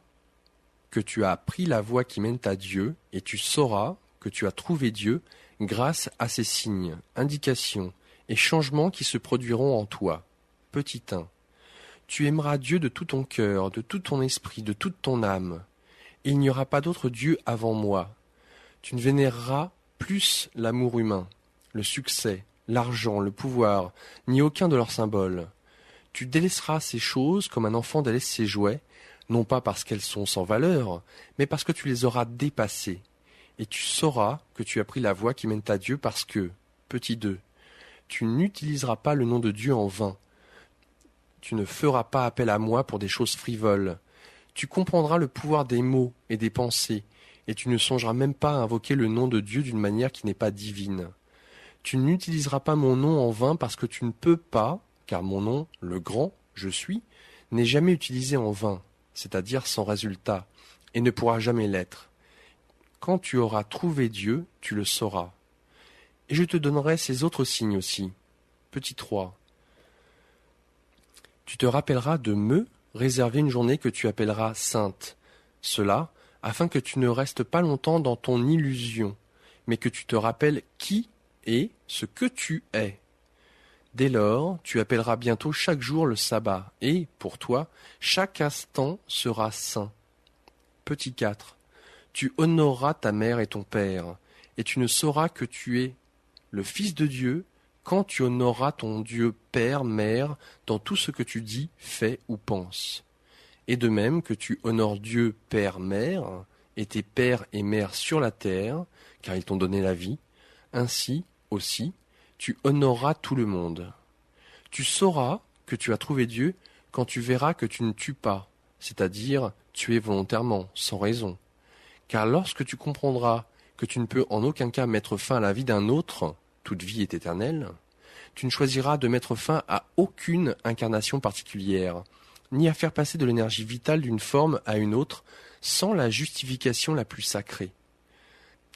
que tu as pris la voie qui mène à Dieu, et tu sauras que tu as trouvé Dieu grâce à ces signes, indications et changements qui se produiront en toi. Petit 1. Tu aimeras Dieu de tout ton cœur, de tout ton esprit, de toute ton âme. Et il n'y aura pas d'autre Dieu avant moi. Tu ne vénéreras plus l'amour humain, le succès, l'argent, le pouvoir, ni aucun de leurs symboles. Tu délaisseras ces choses comme un enfant délaisse ses jouets, non pas parce qu'elles sont sans valeur, mais parce que tu les auras dépassées. Et tu sauras que tu as pris la voie qui mène à Dieu parce que, petit 2, tu n'utiliseras pas le nom de Dieu en vain. Tu ne feras pas appel à moi pour des choses frivoles. Tu comprendras le pouvoir des mots et des pensées, et tu ne songeras même pas à invoquer le nom de Dieu d'une manière qui n'est pas divine. Tu n'utiliseras pas mon nom en vain parce que tu ne peux pas, car mon nom, le grand, je suis, n'est jamais utilisé en vain, c'est-à-dire sans résultat, et ne pourra jamais l'être. Quand tu auras trouvé Dieu, tu le sauras. Et je te donnerai ces autres signes aussi. Petit 3. Tu te rappelleras de me réserver une journée que tu appelleras sainte. Cela, afin que tu ne restes pas longtemps dans ton illusion, mais que tu te rappelles qui est ce que tu es. Dès lors, tu appelleras bientôt chaque jour le sabbat, et, pour toi, chaque instant sera saint. Petit 4. Tu honoreras ta mère et ton père, et tu ne sauras que tu es le Fils de Dieu quand tu honoreras ton Dieu Père, Mère, dans tout ce que tu dis, fais ou penses. Et de même que tu honores Dieu Père, Mère, et tes pères et mères sur la terre, car ils t'ont donné la vie, ainsi aussi tu honoreras tout le monde. Tu sauras que tu as trouvé Dieu quand tu verras que tu ne tues pas, c'est-à-dire tuer volontairement, sans raison. Car lorsque tu comprendras que tu ne peux en aucun cas mettre fin à la vie d'un autre, toute vie est éternelle, tu ne choisiras de mettre fin à aucune incarnation particulière, ni à faire passer de l'énergie vitale d'une forme à une autre sans la justification la plus sacrée.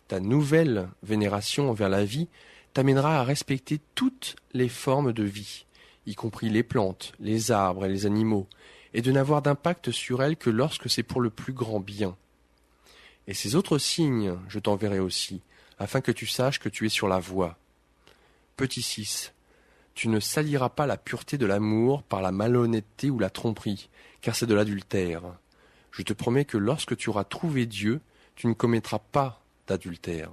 Ta nouvelle vénération envers la vie t'amènera à respecter toutes les formes de vie, y compris les plantes, les arbres et les animaux, et de n'avoir d'impact sur elles que lorsque c'est pour le plus grand bien. Et ces autres signes, je t'enverrai aussi, afin que tu saches que tu es sur la voie. Petit 6. Tu ne saliras pas la pureté de l'amour par la malhonnêteté ou la tromperie, car c'est de l'adultère. Je te promets que lorsque tu auras trouvé Dieu, tu ne commettras pas d'adultère.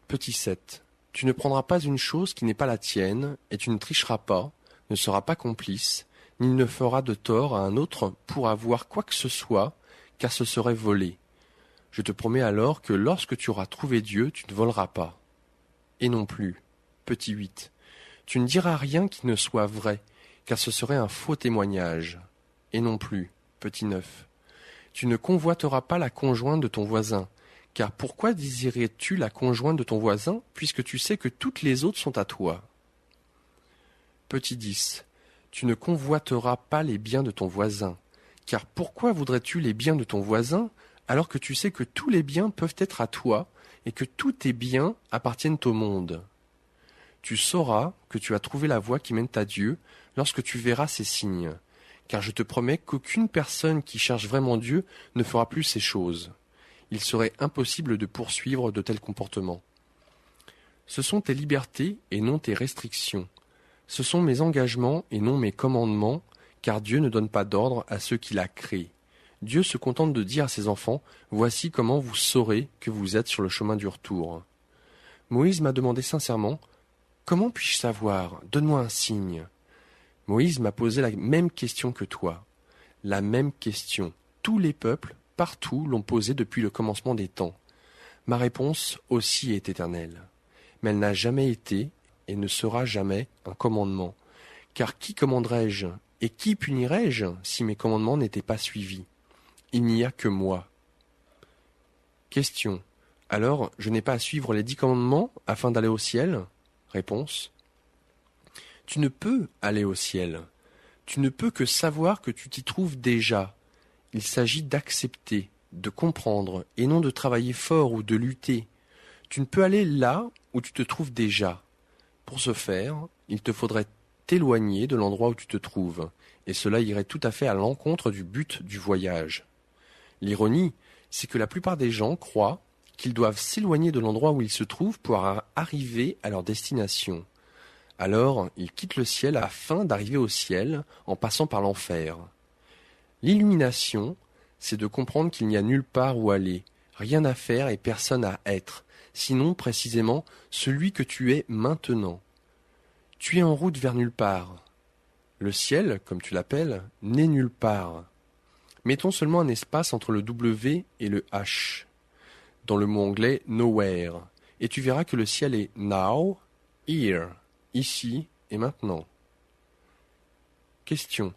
Petit 7. Tu ne prendras pas une chose qui n'est pas la tienne, et tu ne tricheras pas, ne seras pas complice, ni ne feras de tort à un autre pour avoir quoi que ce soit, car ce serait voler. Je te promets alors que lorsque tu auras trouvé Dieu, tu ne voleras pas. Et non plus. Petit 8. Tu ne diras rien qui ne soit vrai, car ce serait un faux témoignage. Et non plus. Petit 9. Tu ne convoiteras pas la conjointe de ton voisin, car pourquoi désirais-tu la conjointe de ton voisin, puisque tu sais que toutes les autres sont à toi? Petit 10. Tu ne convoiteras pas les biens de ton voisin, car pourquoi voudrais-tu les biens de ton voisin, alors que tu sais que tous les biens peuvent être à toi, et que tous tes biens appartiennent au monde? Tu sauras que tu as trouvé la voie qui mène à Dieu lorsque tu verras ces signes, car je te promets qu'aucune personne qui cherche vraiment Dieu ne fera plus ces choses. Il serait impossible de poursuivre de tels comportements. Ce sont tes libertés et non tes restrictions. Ce sont mes engagements et non mes commandements, car Dieu ne donne pas d'ordre à ceux qu'il a créés. Dieu se contente de dire à ses enfants, « Voici comment vous saurez que vous êtes sur le chemin du retour. » Moïse m'a demandé sincèrement, « Comment puis-je savoir? Donne-moi un signe. Moïse m'a posé la même question que toi. La même question. Tous les peuples, partout, l'ont posée depuis le commencement des temps. Ma réponse aussi est éternelle. Mais elle n'a jamais été et ne sera jamais un commandement. Car qui commanderais-je et qui punirais-je si mes commandements n'étaient pas suivis? Il n'y a que moi. Question. Alors, je n'ai pas à suivre les 10 commandements afin d'aller au ciel? Réponse. Tu ne peux aller au ciel. Tu ne peux que savoir que tu t'y trouves déjà. Il s'agit d'accepter, de comprendre, et non de travailler fort ou de lutter. Tu ne peux aller là où tu te trouves déjà. Pour ce faire, il te faudrait t'éloigner de l'endroit où tu te trouves, et cela irait tout à fait à l'encontre du but du voyage. L'ironie, c'est que la plupart des gens croient qu'ils doivent s'éloigner de l'endroit où ils se trouvent pour arriver à leur destination. Alors, ils quittent le ciel afin d'arriver au ciel en passant par l'enfer. L'illumination, c'est de comprendre qu'il n'y a nulle part où aller, rien à faire et personne à être, sinon précisément celui que tu es maintenant. Tu es en route vers nulle part. Le ciel, comme tu l'appelles, n'est nulle part. Mettons seulement un espace entre le W et le H, dans le mot anglais nowhere, et tu verras que le ciel est now, here, ici et maintenant. Question.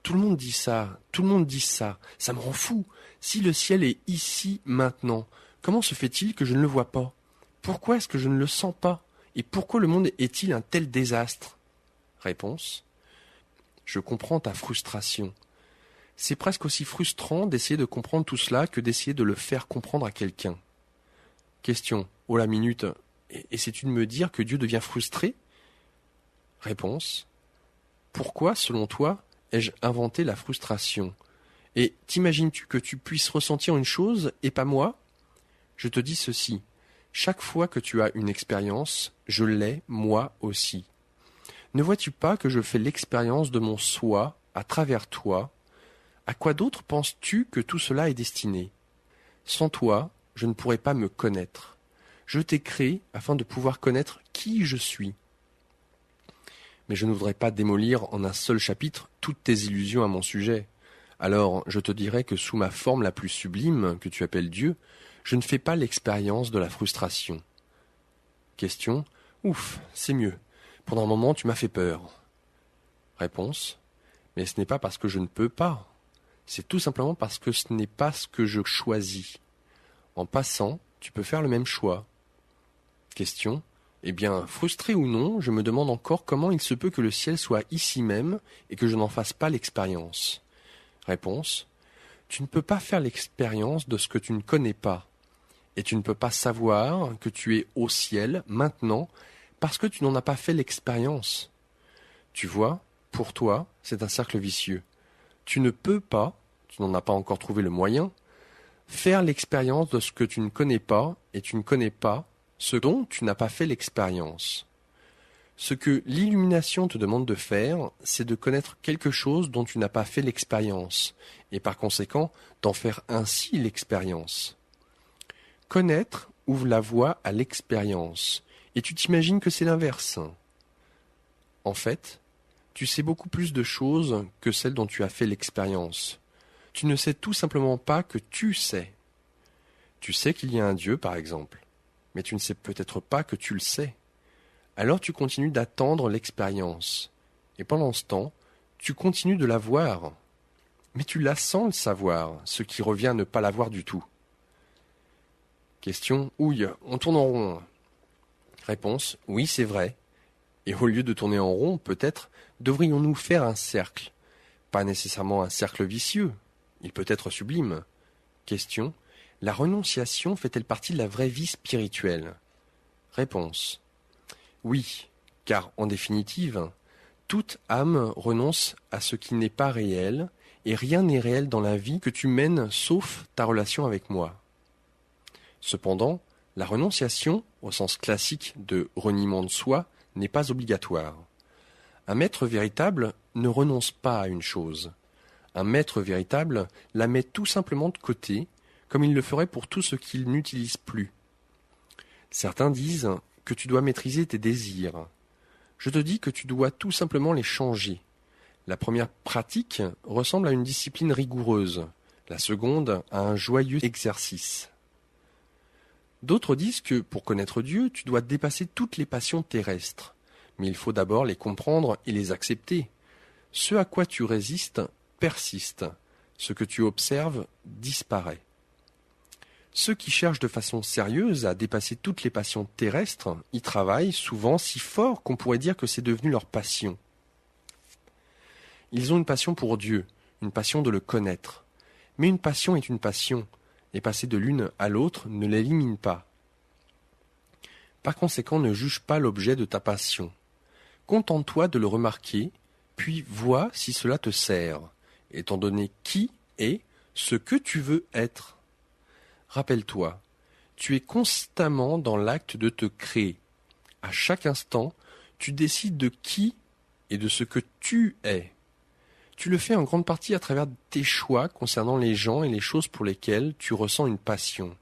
Tout le monde dit ça, ça me rend fou. Si le ciel est ici, maintenant, comment se fait-il que je ne le vois pas? Pourquoi est-ce que je ne le sens pas? Et pourquoi le monde est-il un tel désastre? Réponse. Je comprends ta frustration. C'est presque aussi frustrant d'essayer de comprendre tout cela que d'essayer de le faire comprendre à quelqu'un. Question. Oh la minute. Essaies-tu de me dire que Dieu devient frustré? Réponse. Pourquoi, selon toi, ai-je inventé la frustration? Et t'imagines-tu que tu puisses ressentir une chose et pas moi? Je te dis ceci. Chaque fois que tu as une expérience, je l'ai moi aussi. Ne vois-tu pas que je fais l'expérience de mon soi à travers toi? À quoi d'autre penses-tu que tout cela est destiné? Sans toi, je ne pourrais pas me connaître. Je t'ai créé afin de pouvoir connaître qui je suis. Mais je ne voudrais pas démolir en un seul chapitre toutes tes illusions à mon sujet. Alors je te dirai que sous ma forme la plus sublime, que tu appelles Dieu, je ne fais pas l'expérience de la frustration. Question. Ouf, c'est mieux. Pendant un moment, tu m'as fait peur. Réponse. Mais ce n'est pas parce que je ne peux pas. C'est tout simplement parce que ce n'est pas ce que je choisis. En passant, tu peux faire le même choix. Question. Eh bien, frustré ou non, je me demande encore comment il se peut que le ciel soit ici même et que je n'en fasse pas l'expérience. Réponse. Tu ne peux pas faire l'expérience de ce que tu ne connais pas. Et tu ne peux pas savoir que tu es au ciel maintenant parce que tu n'en as pas fait l'expérience. Tu vois, pour toi, c'est un cercle vicieux. Tu ne peux pas, tu n'en as pas encore trouvé le moyen, faire l'expérience de ce que tu ne connais pas et tu ne connais pas ce dont tu n'as pas fait l'expérience. Ce que l'illumination te demande de faire, c'est de connaître quelque chose dont tu n'as pas fait l'expérience, et par conséquent, d'en faire ainsi l'expérience. Connaître ouvre la voie à l'expérience, et tu t'imagines que c'est l'inverse. En fait, tu sais beaucoup plus de choses que celles dont tu as fait l'expérience. Tu ne sais tout simplement pas que tu sais. Tu sais qu'il y a un Dieu, par exemple, mais tu ne sais peut-être pas que tu le sais. Alors tu continues d'attendre l'expérience, et pendant ce temps, tu continues de la voir. Mais tu la sens le savoir, ce qui revient à ne pas la voir du tout. Question. Ouille, on tourne en rond. Réponse. Oui, c'est vrai. Et au lieu de tourner en rond, peut-être, devrions-nous faire un cercle. Pas nécessairement un cercle vicieux. Il peut être sublime. Question. La renonciation fait-elle partie de la vraie vie spirituelle? Réponse. Oui, car en définitive, toute âme renonce à ce qui n'est pas réel, et rien n'est réel dans la vie que tu mènes sauf ta relation avec moi. Cependant, la renonciation, au sens classique de reniement de soi, n'est pas obligatoire. Un maître véritable ne renonce pas à une chose. Un maître véritable la met tout simplement de côté, comme il le ferait pour tout ce qu'il n'utilise plus. Certains disent que tu dois maîtriser tes désirs. Je te dis que tu dois tout simplement les changer. La première pratique ressemble à une discipline rigoureuse, la seconde à un joyeux exercice. D'autres disent que, pour connaître Dieu, tu dois dépasser toutes les passions terrestres, mais il faut d'abord les comprendre et les accepter. Ce à quoi tu résistes persiste, ce que tu observes disparaît. Ceux qui cherchent de façon sérieuse à dépasser toutes les passions terrestres y travaillent souvent si fort qu'on pourrait dire que c'est devenu leur passion. Ils ont une passion pour Dieu, une passion de le connaître. Mais une passion est une passion, et passer de l'une à l'autre ne l'élimine pas. Par conséquent, ne juge pas l'objet de ta passion. Contente-toi de le remarquer, puis vois si cela te sert, étant donné qui est ce que tu veux être. Rappelle-toi, tu es constamment dans l'acte de te créer. À chaque instant, tu décides de qui et de ce que tu es. Tu le fais en grande partie à travers tes choix concernant les gens et les choses pour lesquelles tu ressens une passion.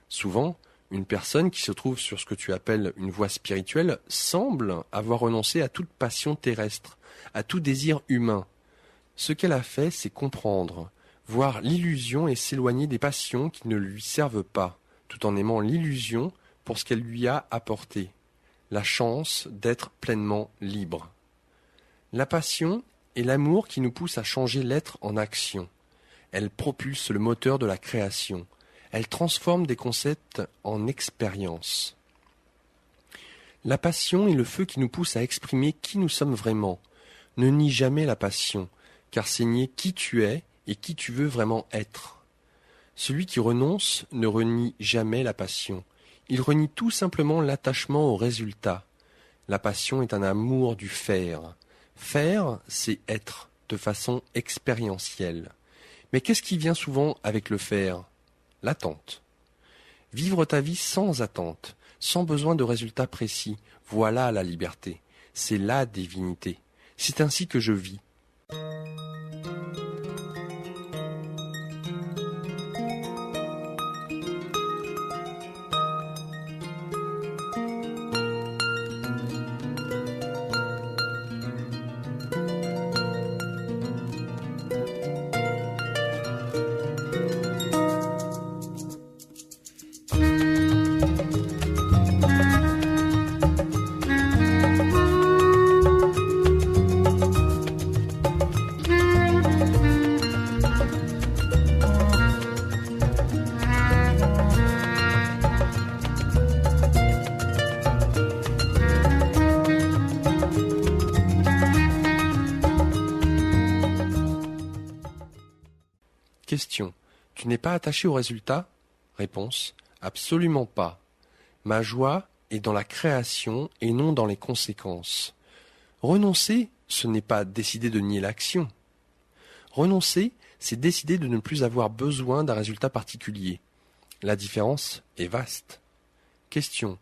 Souvent, une personne qui se trouve sur ce que tu appelles une voie spirituelle semble avoir renoncé à toute passion terrestre, à tout désir humain. Ce qu'elle a fait, c'est comprendre, voir l'illusion et s'éloigner des passions qui ne lui servent pas, tout en aimant l'illusion pour ce qu'elle lui a apporté, la chance d'être pleinement libre. La passion est l'amour qui nous pousse à changer l'être en action. Elle propulse le moteur de la création. Elle transforme des concepts en expériences. La passion est le feu qui nous pousse à exprimer qui nous sommes vraiment. Ne nie jamais la passion, car c'est nier qui tu es et qui tu veux vraiment être. Celui qui renonce ne renie jamais la passion. Il renie tout simplement l'attachement au résultat. La passion est un amour du faire. Faire, c'est être, de façon expérientielle. Mais qu'est-ce qui vient souvent avec le faire ? L'attente. Vivre ta vie sans attente, sans besoin de résultats précis, voilà la liberté. C'est la divinité. C'est ainsi que je vis. Question. Tu n'es pas attaché au résultat ? Réponse. Absolument pas. Ma joie est dans la création et non dans les conséquences. Renoncer, ce n'est pas décider de nier l'action. Renoncer, c'est décider de ne plus avoir besoin d'un résultat particulier. La différence est vaste. Question.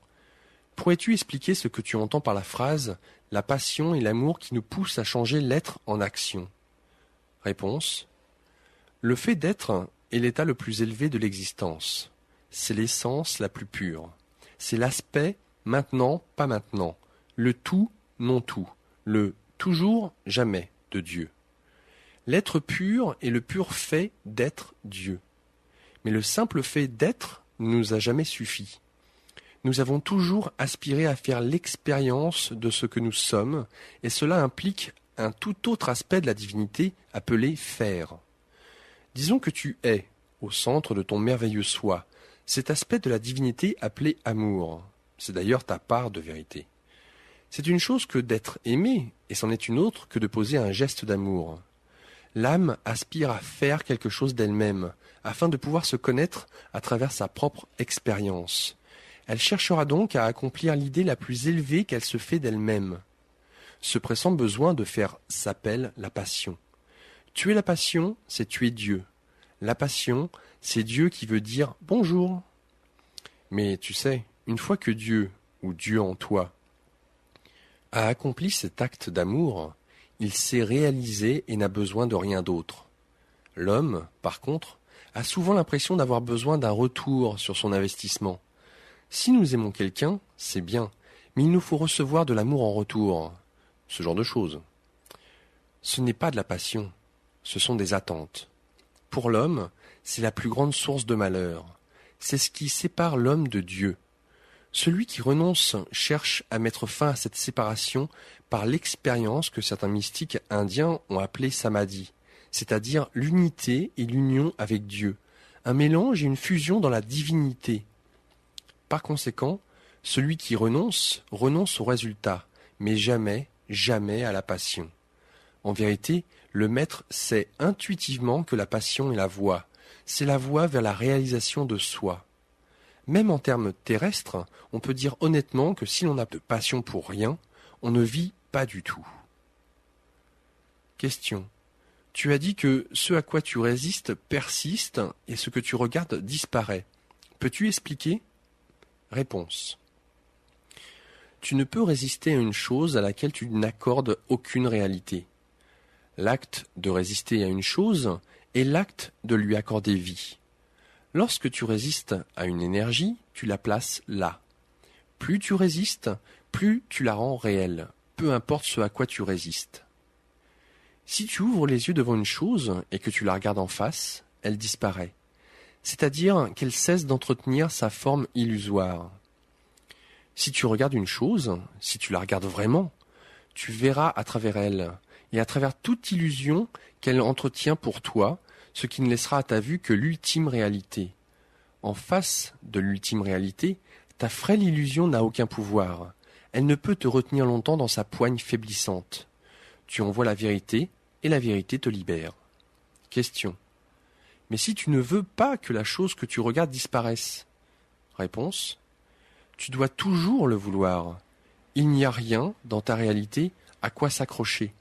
Pourrais-tu expliquer ce que tu entends par la phrase « La passion et l'amour qui nous poussent à changer l'être en action » ? Réponse. Le fait d'être est l'état le plus élevé de l'existence. C'est l'essence la plus pure. C'est l'aspect maintenant, pas maintenant. Le tout, non tout. Le toujours, jamais de Dieu. L'être pur est le pur fait d'être Dieu. Mais le simple fait d'être ne nous a jamais suffi. Nous avons toujours aspiré à faire l'expérience de ce que nous sommes, et cela implique un tout autre aspect de la divinité appelé faire. Disons que tu es, au centre de ton merveilleux soi, cet aspect de la divinité appelé amour. C'est d'ailleurs ta part de vérité. C'est une chose que d'être aimé, et c'en est une autre que de poser un geste d'amour. L'âme aspire à faire quelque chose d'elle-même, afin de pouvoir se connaître à travers sa propre expérience. Elle cherchera donc à accomplir l'idée la plus élevée qu'elle se fait d'elle-même. Ce pressant besoin de faire s'appelle la passion. Tuer la passion, c'est tuer Dieu. La passion, c'est Dieu qui veut dire « bonjour ». Mais tu sais, une fois que Dieu, ou Dieu en toi, a accompli cet acte d'amour, il s'est réalisé et n'a besoin de rien d'autre. L'homme, par contre, a souvent l'impression d'avoir besoin d'un retour sur son investissement. Si nous aimons quelqu'un, c'est bien, mais il nous faut recevoir de l'amour en retour, ce genre de choses. Ce n'est pas de la passion, ce sont des attentes. Pour l'homme, c'est la plus grande source de malheur. C'est ce qui sépare l'homme de Dieu. Celui qui renonce cherche à mettre fin à cette séparation par l'expérience que certains mystiques indiens ont appelée samadhi, c'est-à-dire l'unité et l'union avec Dieu, un mélange et une fusion dans la divinité. Par conséquent, celui qui renonce au résultat, mais jamais, jamais à la passion. En vérité, le maître sait intuitivement que la passion est la voie. C'est la voie vers la réalisation de soi. Même en termes terrestres, on peut dire honnêtement que si l'on n'a de passion pour rien, on ne vit pas du tout. Question. Tu as dit que ce à quoi tu résistes persiste et ce que tu regardes disparaît. Peux-tu expliquer ? Réponse. Tu ne peux résister à une chose à laquelle tu n'accordes aucune réalité. L'acte de résister à une chose est l'acte de lui accorder vie. Lorsque tu résistes à une énergie, tu la places là. Plus tu résistes, plus tu la rends réelle, peu importe ce à quoi tu résistes. Si tu ouvres les yeux devant une chose et que tu la regardes en face, elle disparaît. C'est-à-dire qu'elle cesse d'entretenir sa forme illusoire. Si tu regardes une chose, si tu la regardes vraiment, tu verras à travers elle, et à travers toute illusion qu'elle entretient pour toi, ce qui ne laissera à ta vue que l'ultime réalité. En face de l'ultime réalité, ta frêle illusion n'a aucun pouvoir. Elle ne peut te retenir longtemps dans sa poigne faiblissante. Tu en vois la vérité, et la vérité te libère. Question. Mais si tu ne veux pas que la chose que tu regardes disparaisse ? Réponse. Tu dois toujours le vouloir. Il n'y a rien, dans ta réalité, à quoi s'accrocher.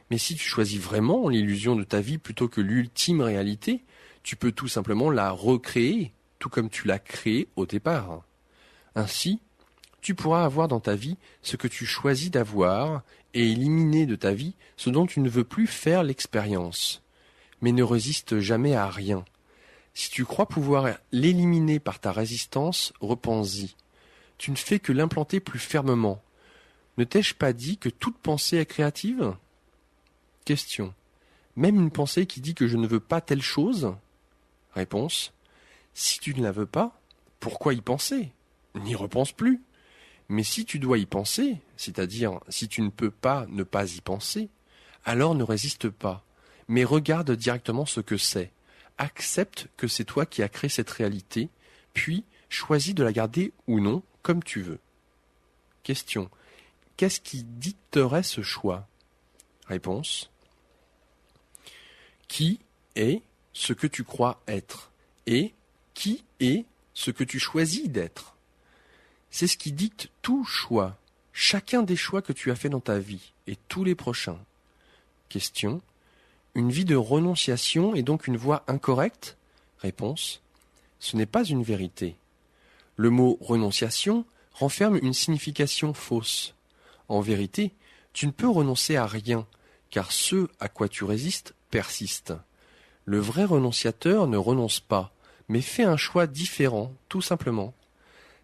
Mais si tu choisis vraiment l'illusion de ta vie plutôt que l'ultime réalité, tu peux tout simplement la recréer, tout comme tu l'as créée au départ. Ainsi, tu pourras avoir dans ta vie ce que tu choisis d'avoir et éliminer de ta vie ce dont tu ne veux plus faire l'expérience. Mais ne résiste jamais à rien. Si tu crois pouvoir l'éliminer par ta résistance, repense-y. Tu ne fais que l'implanter plus fermement. Ne t'ai-je pas dit que toute pensée est créative ? Question. Même une pensée qui dit que je ne veux pas telle chose ? Réponse. Si tu ne la veux pas, pourquoi y penser ? N'y repense plus. Mais si tu dois y penser, c'est-à-dire si tu ne peux pas ne pas y penser, alors ne résiste pas, mais regarde directement ce que c'est. Accepte que c'est toi qui as créé cette réalité, puis choisis de la garder ou non, comme tu veux. Question. Qu'est-ce qui dicterait ce choix ? Réponse. Qui est ce que tu crois être ? Et qui est ce que tu choisis d'être ? C'est ce qui dicte tout choix, chacun des choix que tu as fait dans ta vie, et tous les prochains. Question. Une vie de renonciation est donc une voie incorrecte ? Réponse. Ce n'est pas une vérité. Le mot renonciation renferme une signification fausse. En vérité, tu ne peux renoncer à rien, car ce à quoi tu résistes persiste. Le vrai renonciateur ne renonce pas, mais fait un choix différent, tout simplement.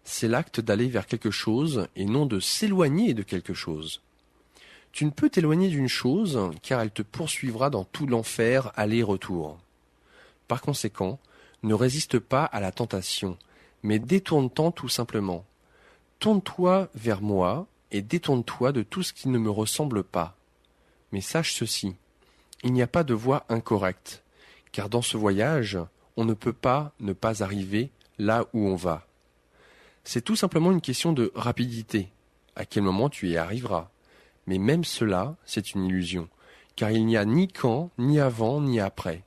C'est l'acte d'aller vers quelque chose et non de s'éloigner de quelque chose. Tu ne peux t'éloigner d'une chose car elle te poursuivra dans tout l'enfer aller-retour. Par conséquent, ne résiste pas à la tentation, mais détourne-t'en tout simplement. Tourne-toi vers moi et détourne-toi de tout ce qui ne me ressemble pas. Mais sache ceci, il n'y a pas de voie incorrecte, car dans ce voyage, on ne peut pas ne pas arriver là où on va. C'est tout simplement une question de rapidité. À quel moment tu y arriveras ? Mais même cela, c'est une illusion, car il n'y a ni quand, ni avant, ni après.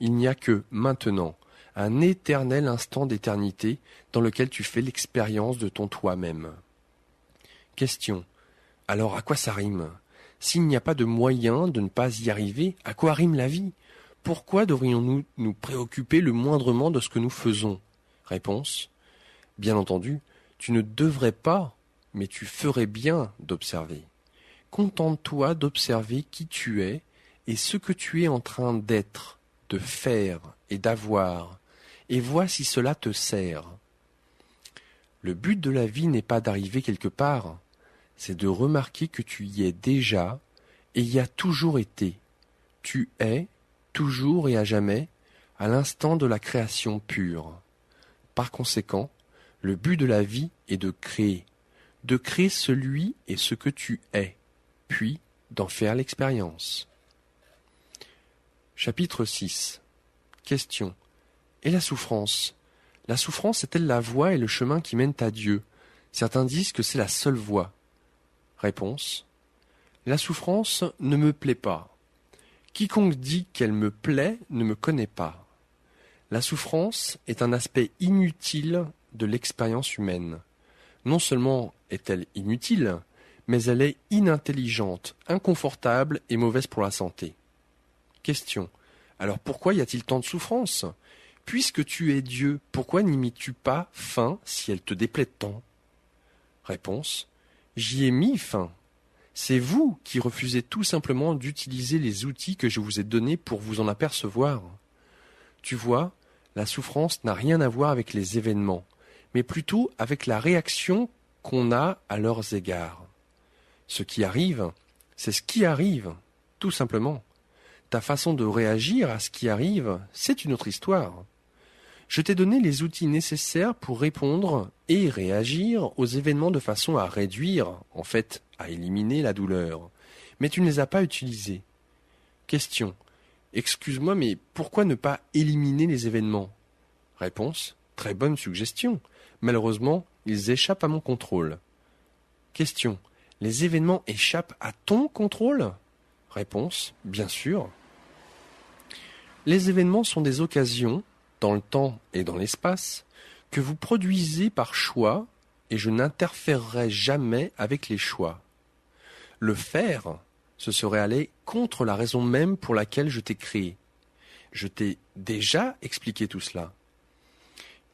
Il n'y a que maintenant, un éternel instant d'éternité dans lequel tu fais l'expérience de ton toi-même. Question. Alors à quoi ça rime ? S'il n'y a pas de moyen de ne pas y arriver, à quoi rime la vie ? Pourquoi devrions-nous nous préoccuper le moindrement de ce que nous faisons ? Réponse. Bien entendu, tu ne devrais pas, mais tu ferais bien d'observer. Contente-toi d'observer qui tu es et ce que tu es en train d'être, de faire et d'avoir, et vois si cela te sert. Le but de la vie n'est pas d'arriver quelque part, c'est de remarquer que tu y es déjà et y as toujours été. Tu es, toujours et à jamais, à l'instant de la création pure. Par conséquent, le but de la vie est de créer celui et ce que tu es, puis d'en faire l'expérience. Chapitre 6. Question. Et la souffrance? La souffrance est-elle la voie et le chemin qui mènent à Dieu? Certains disent que c'est la seule voie. Réponse. La souffrance ne me plaît pas. Quiconque dit qu'elle me plaît ne me connaît pas. La souffrance est un aspect inutile de l'expérience humaine. Non seulement est-elle inutile, mais elle est inintelligente, inconfortable et mauvaise pour la santé. Question. Alors pourquoi y a-t-il tant de souffrance? Puisque tu es Dieu, pourquoi n'y mets-tu pas fin si elle te déplaît tant? Réponse. J'y ai mis fin. C'est vous qui refusez tout simplement d'utiliser les outils que je vous ai donnés pour vous en apercevoir. Tu vois, la souffrance n'a rien à voir avec les événements, mais plutôt avec la réaction qu'on a à leurs égards. Ce qui arrive, c'est ce qui arrive, tout simplement. Ta façon de réagir à ce qui arrive, c'est une autre histoire. Je t'ai donné les outils nécessaires pour répondre et réagir aux événements de façon à réduire, en fait, à éliminer la douleur. Mais tu ne les as pas utilisés. Question. Excuse-moi, mais pourquoi ne pas éliminer les événements? Réponse. Très bonne suggestion. Malheureusement, ils échappent à mon contrôle. Question. Les événements échappent à ton contrôle? Réponse. Bien sûr. Les événements sont des occasions, dans le temps et dans l'espace, que vous produisez par choix, et je n'interférerai jamais avec les choix. Le faire, ce serait aller contre la raison même pour laquelle je t'ai créé. Je t'ai déjà expliqué tout cela.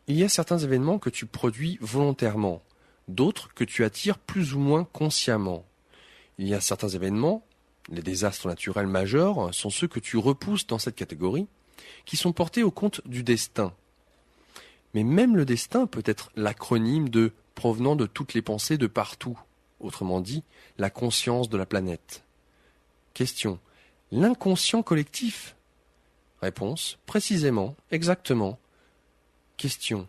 Il y a certains événements que tu produis volontairement, d'autres que tu attires plus ou moins consciemment. Il y a certains événements, les désastres naturels majeurs sont ceux que tu repousses dans cette catégorie, qui sont portés au compte du destin. Mais même le destin peut être l'acronyme de provenant de toutes les pensées de partout, autrement dit, la conscience de la planète. Question. L'inconscient collectif? Réponse. Précisément, exactement. Question.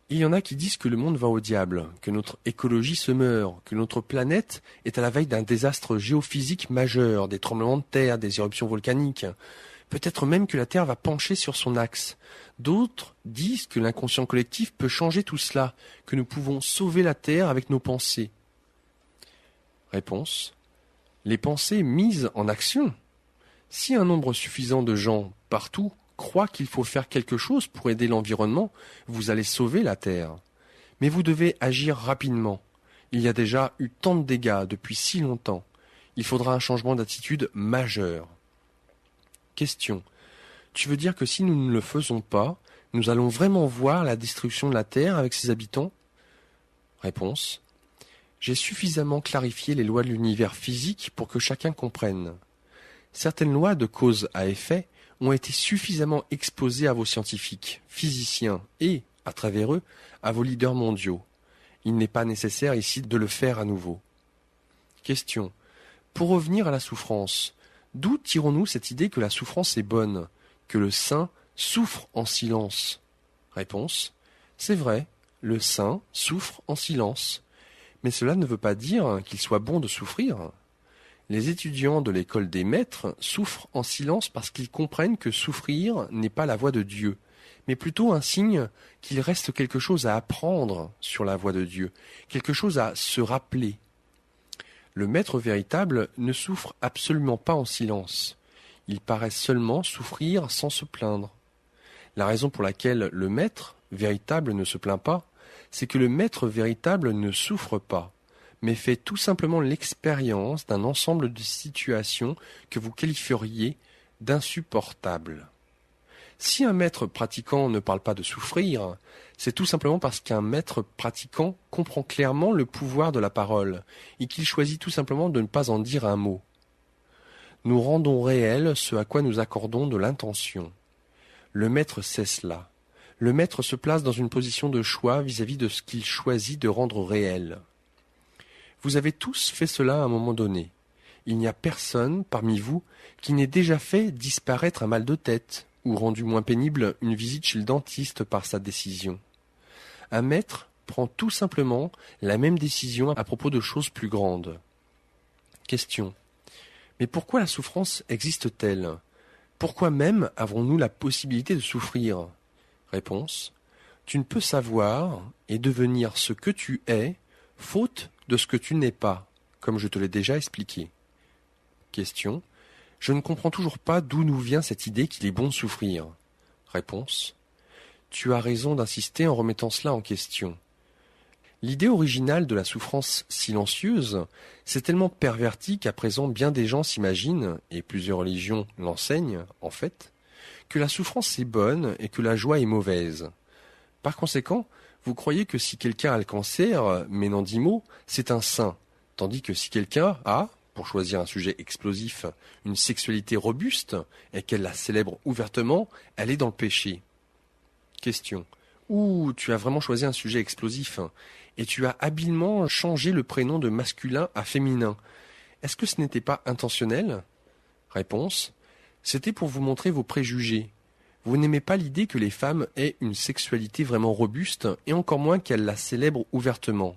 Il y en a qui disent que le monde va au diable, que notre écologie se meurt, que notre planète est à la veille d'un désastre géophysique majeur, des tremblements de terre, des éruptions volcaniques. Peut-être même que la Terre va pencher sur son axe. D'autres disent que l'inconscient collectif peut changer tout cela, que nous pouvons sauver la Terre avec nos pensées. Réponse. Les pensées mises en action. Si un nombre suffisant de gens, partout, croient qu'il faut faire quelque chose pour aider l'environnement, vous allez sauver la Terre. Mais vous devez agir rapidement. Il y a déjà eu tant de dégâts depuis si longtemps. Il faudra un changement d'attitude majeur. Question. Tu veux dire que si nous ne le faisons pas, nous allons vraiment voir la destruction de la Terre avec ses habitants? Réponse. J'ai suffisamment clarifié les lois de l'univers physique pour que chacun comprenne. Certaines lois de cause à effet ont été suffisamment exposées à vos scientifiques, physiciens et, à travers eux, à vos leaders mondiaux. Il n'est pas nécessaire ici de le faire à nouveau. Question. Pour revenir à la souffrance, d'où tirons-nous cette idée que la souffrance est bonne, que le saint souffre en silence? Réponse. C'est vrai, le saint souffre en silence. Mais cela ne veut pas dire qu'il soit bon de souffrir. Les étudiants de l'école des maîtres souffrent en silence parce qu'ils comprennent que souffrir n'est pas la voie de Dieu, mais plutôt un signe qu'il reste quelque chose à apprendre sur la voie de Dieu, quelque chose à se rappeler. Le maître véritable ne souffre absolument pas en silence. Il paraît seulement souffrir sans se plaindre. La raison pour laquelle le maître véritable ne se plaint pas, c'est que le maître véritable ne souffre pas, mais fait tout simplement l'expérience d'un ensemble de situations que vous qualifieriez d'insupportables. Si un maître pratiquant ne parle pas de souffrir, c'est tout simplement parce qu'un maître pratiquant comprend clairement le pouvoir de la parole et qu'il choisit tout simplement de ne pas en dire un mot. Nous rendons réel ce à quoi nous accordons de l'intention. Le maître sait cela. Le maître se place dans une position de choix vis-à-vis de ce qu'il choisit de rendre réel. Vous avez tous fait cela à un moment donné. Il n'y a personne parmi vous qui n'ait déjà fait disparaître un mal de tête ou rendu moins pénible une visite chez le dentiste par sa décision. Un maître prend tout simplement la même décision à propos de choses plus grandes. Question. Mais pourquoi la souffrance existe-t-elle ? Pourquoi même avons-nous la possibilité de souffrir ? Réponse. Tu ne peux savoir et devenir ce que tu es, faute de ce que tu n'es pas, comme je te l'ai déjà expliqué. Question. Je ne comprends toujours pas d'où nous vient cette idée qu'il est bon de souffrir. Réponse. Tu as raison d'insister en remettant cela en question. L'idée originale de la souffrance silencieuse s'est tellement pervertie qu'à présent bien des gens s'imaginent, et plusieurs religions l'enseignent en fait, que la souffrance est bonne et que la joie est mauvaise. Par conséquent, vous croyez que si quelqu'un a le cancer, mais n'en dit mot, c'est un saint, tandis que si quelqu'un a, pour choisir un sujet explosif, une sexualité robuste, et qu'elle la célèbre ouvertement, elle est dans le péché. Question. Ouh, tu as vraiment choisi un sujet explosif, et tu as habilement changé le prénom de masculin à féminin. Est-ce que ce n'était pas intentionnel ? Réponse. C'était pour vous montrer vos préjugés. Vous n'aimez pas l'idée que les femmes aient une sexualité vraiment robuste, et encore moins qu'elles la célèbrent ouvertement.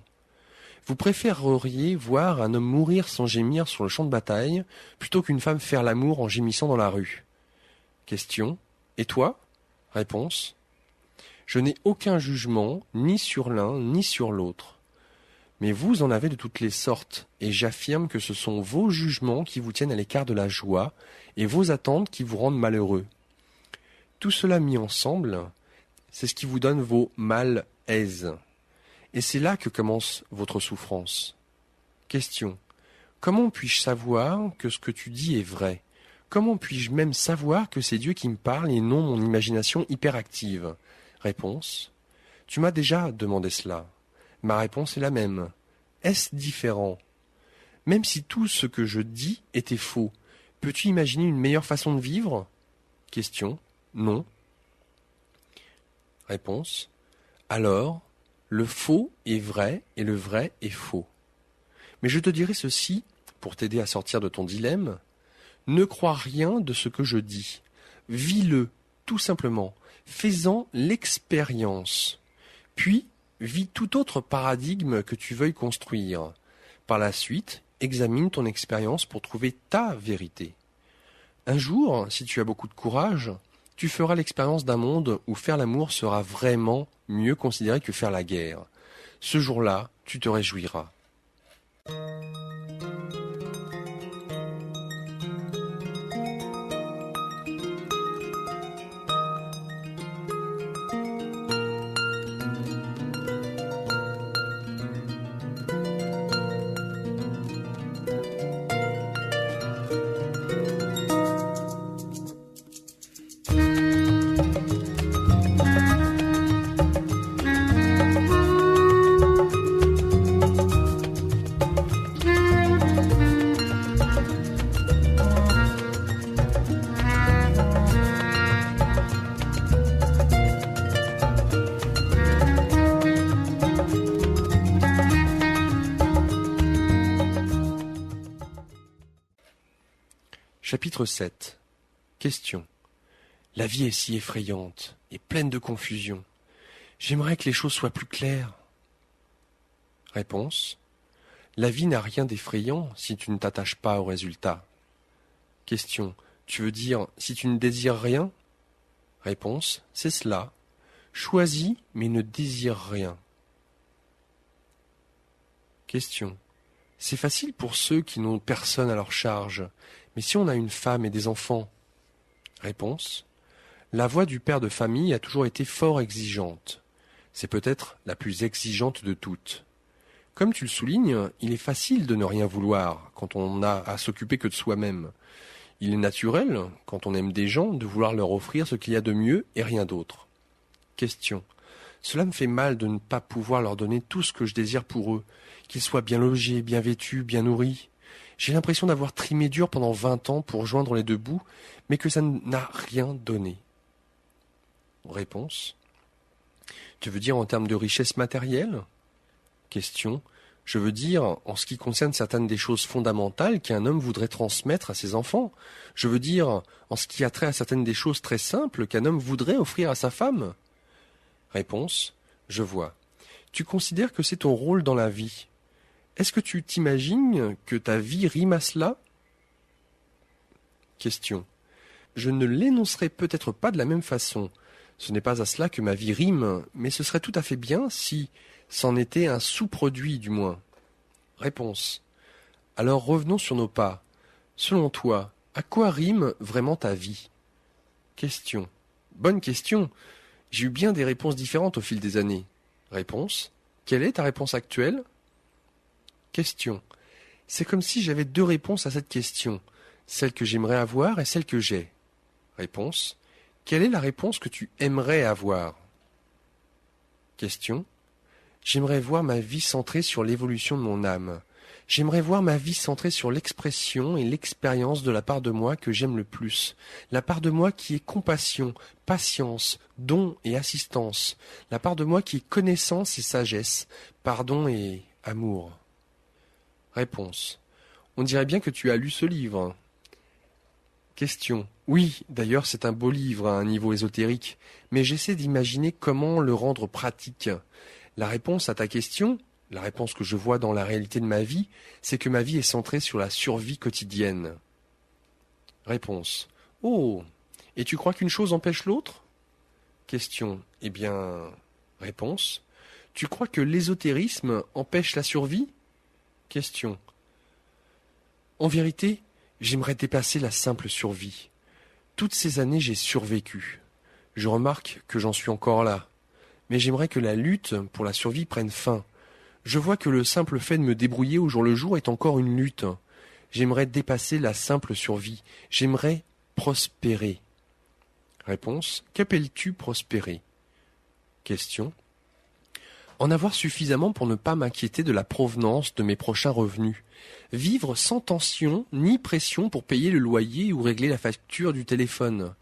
Vous préféreriez voir un homme mourir sans gémir sur le champ de bataille, plutôt qu'une femme faire l'amour en gémissant dans la rue. Question. Et toi ? Réponse. Je n'ai aucun jugement, ni sur l'un, ni sur l'autre. Mais vous en avez de toutes les sortes, et j'affirme que ce sont vos jugements qui vous tiennent à l'écart de la joie, et vos attentes qui vous rendent malheureux. Tout cela mis ensemble, c'est ce qui vous donne vos malaises. Et c'est là que commence votre souffrance. Question. Comment puis-je savoir que ce que tu dis est vrai ? Comment puis-je même savoir que c'est Dieu qui me parle et non mon imagination hyperactive ? Réponse. Tu m'as déjà demandé cela. Ma réponse est la même. Est-ce différent ? Même si tout ce que je dis était faux, peux-tu imaginer une meilleure façon de vivre ? Question. Non. Réponse. Alors, le faux est vrai et le vrai est faux. Mais je te dirai ceci, pour t'aider à sortir de ton dilemme. Ne crois rien de ce que je dis. Vis-le, tout simplement. Fais-en l'expérience. Puis, vis tout autre paradigme que tu veuilles construire. Par la suite, examine ton expérience pour trouver ta vérité. Un jour, si tu as beaucoup de courage, tu feras l'expérience d'un monde où faire l'amour sera vraiment mieux considéré que faire la guerre. Ce jour-là, tu te réjouiras. Chapitre 7. Question. La vie est si effrayante et pleine de confusion. J'aimerais que les choses soient plus claires. Réponse. La vie n'a rien d'effrayant si tu ne t'attaches pas au résultat. Question. Tu veux dire si tu ne désires rien ? Réponse. C'est cela. Choisis mais ne désire rien. Question. C'est facile pour ceux qui n'ont personne à leur charge. Mais si on a une femme et des enfants ? Réponse. La voix du père de famille a toujours été fort exigeante. C'est peut-être la plus exigeante de toutes. Comme tu le soulignes, il est facile de ne rien vouloir quand on n'a à s'occuper que de soi-même. Il est naturel, quand on aime des gens, de vouloir leur offrir ce qu'il y a de mieux et rien d'autre. Question. Cela me fait mal de ne pas pouvoir leur donner tout ce que je désire pour eux, qu'ils soient bien logés, bien vêtus, bien nourris. J'ai l'impression d'avoir trimé dur pendant 20 ans pour joindre les deux bouts, mais que ça n'a rien donné. Réponse. Tu veux dire en termes de richesse matérielle ? Question. Je veux dire, en ce qui concerne certaines des choses fondamentales qu'un homme voudrait transmettre à ses enfants. Je veux dire, en ce qui a trait à certaines des choses très simples qu'un homme voudrait offrir à sa femme. Réponse. Je vois. Tu considères que c'est ton rôle dans la vie. Est-ce que tu t'imagines que ta vie rime à cela? Question. Je ne l'énoncerai peut-être pas de la même façon. Ce n'est pas à cela que ma vie rime, mais ce serait tout à fait bien si c'en était un sous-produit du moins. Réponse. Alors revenons sur nos pas. Selon toi, à quoi rime vraiment ta vie? Question. Bonne question. J'ai eu bien des réponses différentes au fil des années. Réponse. Quelle est ta réponse actuelle? Question. C'est comme si j'avais deux réponses à cette question, celle que j'aimerais avoir et celle que j'ai. Réponse. Quelle est la réponse que tu aimerais avoir? Question. J'aimerais voir ma vie centrée sur l'évolution de mon âme. J'aimerais voir ma vie centrée sur l'expression et l'expérience de la part de moi que j'aime le plus. La part de moi qui est compassion, patience, don et assistance. La part de moi qui est connaissance et sagesse, pardon et amour. Réponse. On dirait bien que tu as lu ce livre. Question. Oui, d'ailleurs c'est un beau livre à un niveau ésotérique, mais j'essaie d'imaginer comment le rendre pratique. La réponse à ta question, la réponse que je vois dans la réalité de ma vie, c'est que ma vie est centrée sur la survie quotidienne. Réponse. Oh, et tu crois qu'une chose empêche l'autre? Question. Eh bien... Réponse. Tu crois que l'ésotérisme empêche la survie? Question. En vérité, j'aimerais dépasser la simple survie. Toutes ces années, j'ai survécu. Je remarque que j'en suis encore là. Mais j'aimerais que la lutte pour la survie prenne fin. Je vois que le simple fait de me débrouiller au jour le jour est encore une lutte. J'aimerais dépasser la simple survie. J'aimerais prospérer. Réponse. Qu'appelles-tu prospérer? Question. En avoir suffisamment pour ne pas m'inquiéter de la provenance de mes prochains revenus. Vivre sans tension ni pression pour payer le loyer ou régler la facture du téléphone.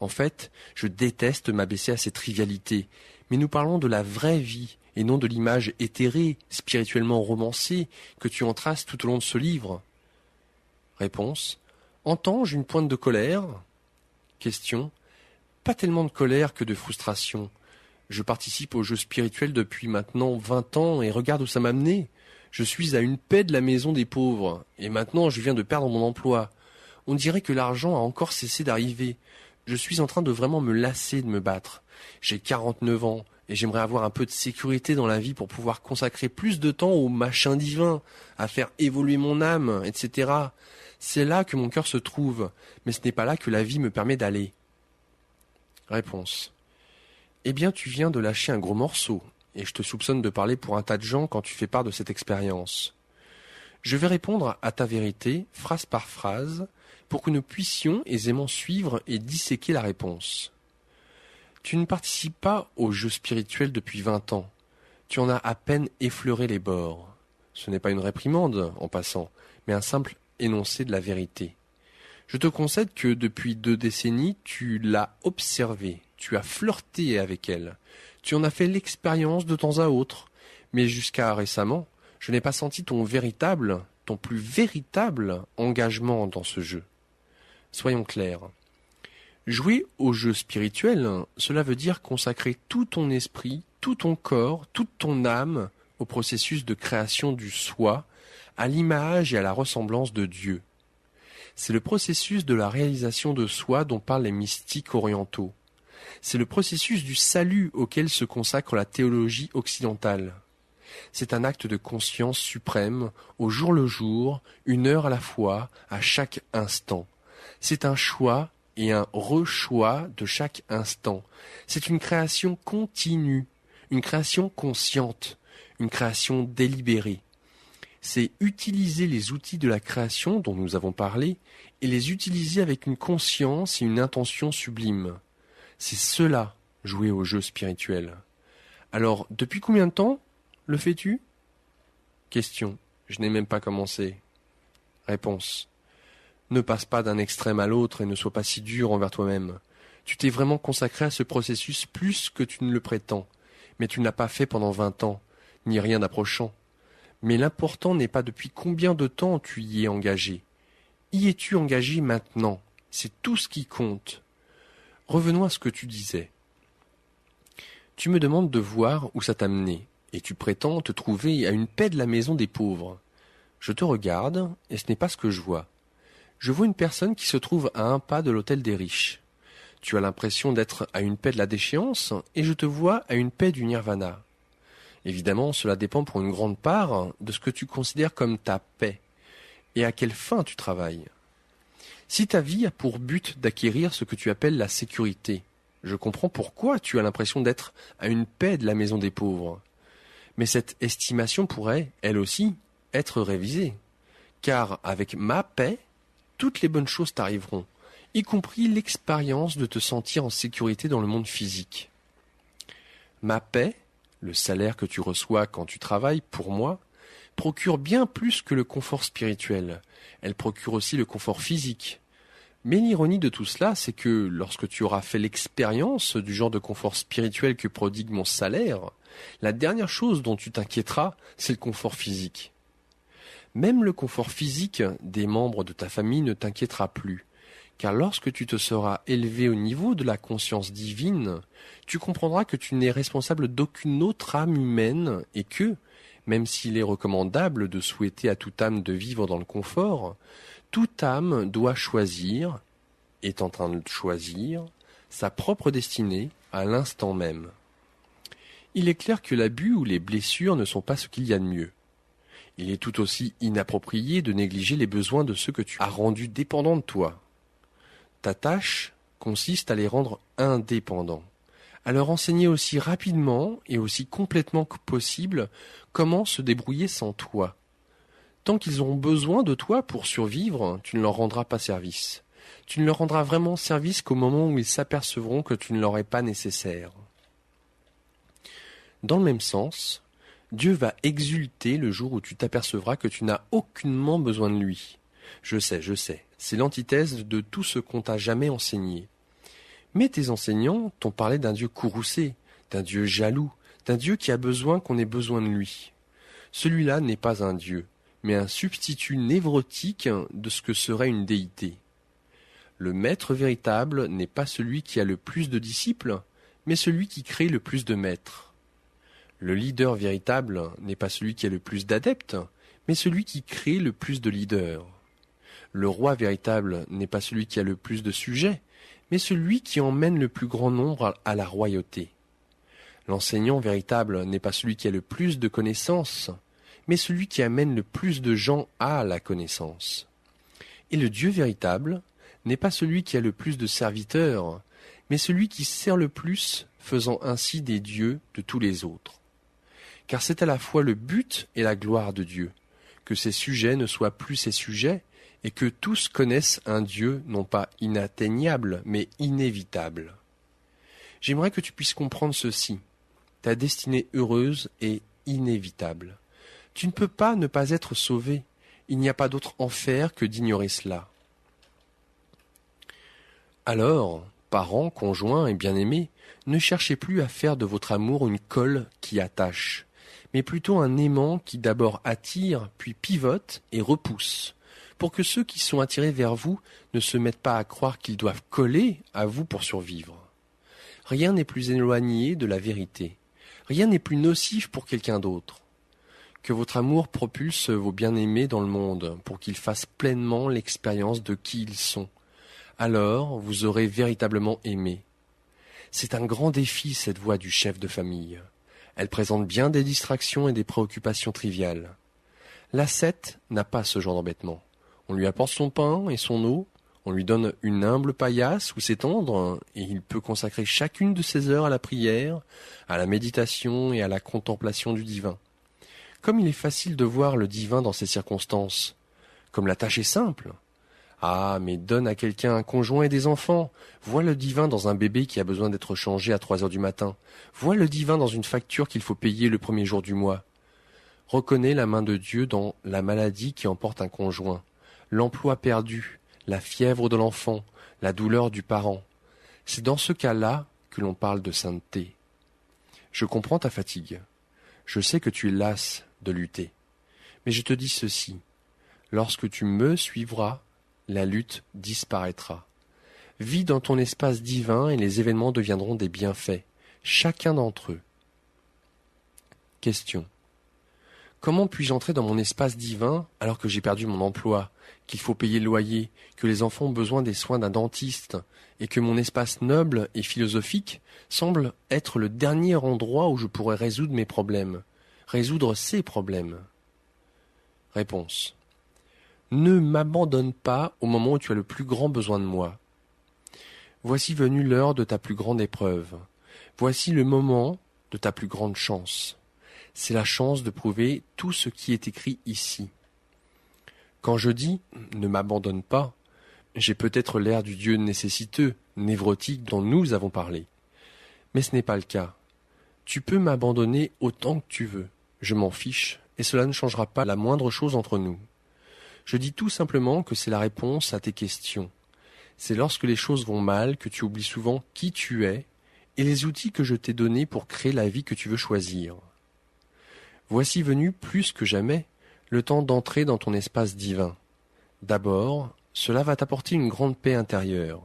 En fait, je déteste m'abaisser à ces trivialités, mais nous parlons de la vraie vie et non de l'image éthérée, spirituellement romancée, que tu en traces tout au long de ce livre. Réponse. Entends-je une pointe de colère? Question. Pas tellement de colère que de frustration. Je participe au jeu spirituel depuis maintenant 20 ans et regarde où ça m'a mené. Je suis à une paix de la maison des pauvres, et maintenant je viens de perdre mon emploi. On dirait que l'argent a encore cessé d'arriver. Je suis en train de vraiment me lasser de me battre. J'ai 49 ans, et j'aimerais avoir un peu de sécurité dans la vie pour pouvoir consacrer plus de temps au machin divin, à faire évoluer mon âme, etc. C'est là que mon cœur se trouve, mais ce n'est pas là que la vie me permet d'aller. Réponse. Eh bien, tu viens de lâcher un gros morceau, et je te soupçonne de parler pour un tas de gens quand tu fais part de cette expérience. Je vais répondre à ta vérité, phrase par phrase, pour que nous puissions aisément suivre et disséquer la réponse. Tu ne participes pas au jeu spirituel depuis 20 ans. Tu en as à peine effleuré les bords. Ce n'est pas une réprimande, en passant, mais un simple énoncé de la vérité. Je te concède que depuis 2 décennies, tu l'as observée, tu as flirté avec elle, tu en as fait l'expérience de temps à autre, mais jusqu'à récemment, je n'ai pas senti ton plus véritable engagement dans ce jeu. Soyons clairs. Jouer au jeu spirituel, cela veut dire consacrer tout ton esprit, tout ton corps, toute ton âme au processus de création du soi, à l'image et à la ressemblance de Dieu. C'est le processus de la réalisation de soi dont parlent les mystiques orientaux. C'est le processus du salut auquel se consacre la théologie occidentale. C'est un acte de conscience suprême, au jour le jour, 1 heure à la fois, à chaque instant. C'est un choix et un re-choix de chaque instant. C'est une création continue, une création consciente, une création délibérée. C'est utiliser les outils de la création dont nous avons parlé et les utiliser avec une conscience et une intention sublime. C'est cela, jouer au jeu spirituel. Alors, depuis combien de temps le fais-tu? Question. Je n'ai même pas commencé. Réponse. Ne passe pas d'un extrême à l'autre et ne sois pas si dur envers toi-même. Tu t'es vraiment consacré à ce processus plus que tu ne le prétends, mais tu ne l'as pas fait pendant 20 ans, ni rien d'approchant. Mais l'important n'est pas depuis combien de temps tu y es engagé. Y es-tu engagé maintenant? C'est tout ce qui compte. Revenons à ce que tu disais. Tu me demandes de voir où ça t'a mené, et tu prétends te trouver à une paix de la maison des pauvres. Je te regarde, et ce n'est pas ce que je vois. Je vois une personne qui se trouve à un pas de l'hôtel des riches. Tu as l'impression d'être à une paix de la déchéance, et je te vois à une paix du nirvana. Évidemment, cela dépend pour une grande part de ce que tu considères comme ta paix, et à quelle fin tu travailles. Si ta vie a pour but d'acquérir ce que tu appelles la sécurité, je comprends pourquoi tu as l'impression d'être à une paix de la maison des pauvres. Mais cette estimation pourrait, elle aussi, être révisée. Car avec ma paix, toutes les bonnes choses t'arriveront, y compris l'expérience de te sentir en sécurité dans le monde physique. Ma paix, le salaire que tu reçois quand tu travailles pour moi, procure bien plus que le confort spirituel. Elle procure aussi le confort physique. Mais l'ironie de tout cela, c'est que lorsque tu auras fait l'expérience du genre de confort spirituel que prodigue mon salaire, la dernière chose dont tu t'inquiéteras, c'est le confort physique. Même le confort physique des membres de ta famille ne t'inquiétera plus, car lorsque tu te seras élevé au niveau de la conscience divine, tu comprendras que tu n'es responsable d'aucune autre âme humaine et que, même s'il est recommandable de souhaiter à toute âme de vivre dans le confort, toute âme doit choisir, est en train de choisir, sa propre destinée à l'instant même. Il est clair que l'abus ou les blessures ne sont pas ce qu'il y a de mieux. Il est tout aussi inapproprié de négliger les besoins de ceux que tu as rendus dépendants de toi. Ta tâche consiste à les rendre indépendants, à leur enseigner aussi rapidement et aussi complètement que possible comment se débrouiller sans toi. Tant qu'ils auront besoin de toi pour survivre, tu ne leur rendras pas service. Tu ne leur rendras vraiment service qu'au moment où ils s'apercevront que tu ne leur es pas nécessaire. Dans le même sens, Dieu va exulter le jour où tu t'apercevras que tu n'as aucunement besoin de lui. Je sais, c'est l'antithèse de tout ce qu'on t'a jamais enseigné. Mais tes enseignants t'ont parlé d'un Dieu courroucé, d'un Dieu jaloux, d'un Dieu qui a besoin qu'on ait besoin de lui. Celui-là n'est pas un Dieu, mais un substitut névrotique de ce que serait une déité. Le maître véritable n'est pas celui qui a le plus de disciples, mais celui qui crée le plus de maîtres. Le leader véritable n'est pas celui qui a le plus d'adeptes, mais celui qui crée le plus de leaders. Le roi véritable n'est pas celui qui a le plus de sujets, mais celui qui emmène le plus grand nombre à la royauté. L'enseignant véritable n'est pas celui qui a le plus de connaissances, mais celui qui amène le plus de gens à la connaissance. Et le Dieu véritable n'est pas celui qui a le plus de serviteurs, mais celui qui sert le plus, faisant ainsi des dieux de tous les autres. Car c'est à la fois le but et la gloire de Dieu, que ses sujets ne soient plus ses sujets, et que tous connaissent un Dieu non pas inatteignable, mais inévitable. J'aimerais que tu puisses comprendre ceci. Ta destinée heureuse est inévitable. Tu ne peux pas ne pas être sauvé. Il n'y a pas d'autre enfer que d'ignorer cela. Alors, parents, conjoints et bien-aimés, ne cherchez plus à faire de votre amour une colle qui attache, mais plutôt un aimant qui d'abord attire, puis pivote et repousse, pour que ceux qui sont attirés vers vous ne se mettent pas à croire qu'ils doivent coller à vous pour survivre. Rien n'est plus éloigné de la vérité. Rien n'est plus nocif pour quelqu'un d'autre. Que votre amour propulse vos bien-aimés dans le monde pour qu'ils fassent pleinement l'expérience de qui ils sont. Alors, vous aurez véritablement aimé. C'est un grand défi, cette voie du chef de famille. Elle présente bien des distractions et des préoccupations triviales. L'ascète n'a pas ce genre d'embêtement. On lui apporte son pain et son eau, on lui donne une humble paillasse où s'étendre, et il peut consacrer chacune de ses heures à la prière, à la méditation et à la contemplation du divin. Comme il est facile de voir le divin dans ces circonstances, comme la tâche est simple. Ah, mais donne à quelqu'un un conjoint et des enfants. Vois le divin dans un bébé qui a besoin d'être changé à 3 heures du matin. Vois le divin dans une facture qu'il faut payer le premier jour du mois. Reconnais la main de Dieu dans la maladie qui emporte un conjoint, l'emploi perdu, la fièvre de l'enfant, la douleur du parent. C'est dans ce cas-là que l'on parle de sainteté. Je comprends ta fatigue. Je sais que tu es lasse de lutter. Mais je te dis ceci, lorsque tu me suivras, la lutte disparaîtra. Vis dans ton espace divin et les événements deviendront des bienfaits, chacun d'entre eux. Question. Comment puis-je entrer dans mon espace divin alors que j'ai perdu mon emploi, qu'il faut payer le loyer, que les enfants ont besoin des soins d'un dentiste, et que mon espace noble et philosophique semble être le dernier endroit où je pourrais résoudre mes problèmes, résoudre ces problèmes? Réponse. Ne m'abandonne pas au moment où tu as le plus grand besoin de moi. Voici venue l'heure de ta plus grande épreuve. Voici le moment de ta plus grande chance. C'est la chance de prouver tout ce qui est écrit ici. Quand je dis « ne m'abandonne pas », j'ai peut-être l'air du Dieu nécessiteux, névrotique dont nous avons parlé. Mais ce n'est pas le cas. Tu peux m'abandonner autant que tu veux. Je m'en fiche, et cela ne changera pas la moindre chose entre nous. Je dis tout simplement que c'est la réponse à tes questions. C'est lorsque les choses vont mal que tu oublies souvent qui tu es et les outils que je t'ai donnés pour créer la vie que tu veux choisir. Voici venu plus que jamais le temps d'entrer dans ton espace divin. D'abord, cela va t'apporter une grande paix intérieure.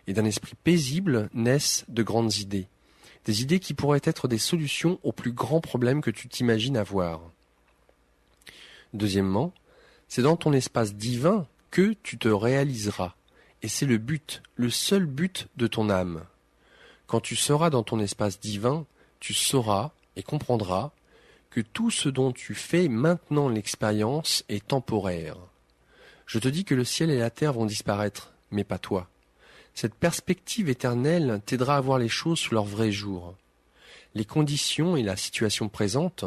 Et d'un esprit paisible naissent de grandes idées. Des idées qui pourraient être des solutions aux plus grands problèmes que tu t'imagines avoir. Deuxièmement, c'est dans ton espace divin que tu te réaliseras. Et c'est le but, le seul but de ton âme. Quand tu seras dans ton espace divin, tu sauras et comprendras que tout ce dont tu fais maintenant l'expérience est temporaire. Je te dis que le ciel et la terre vont disparaître, mais pas toi. Cette perspective éternelle t'aidera à voir les choses sous leur vrai jour. Les conditions et la situation présente,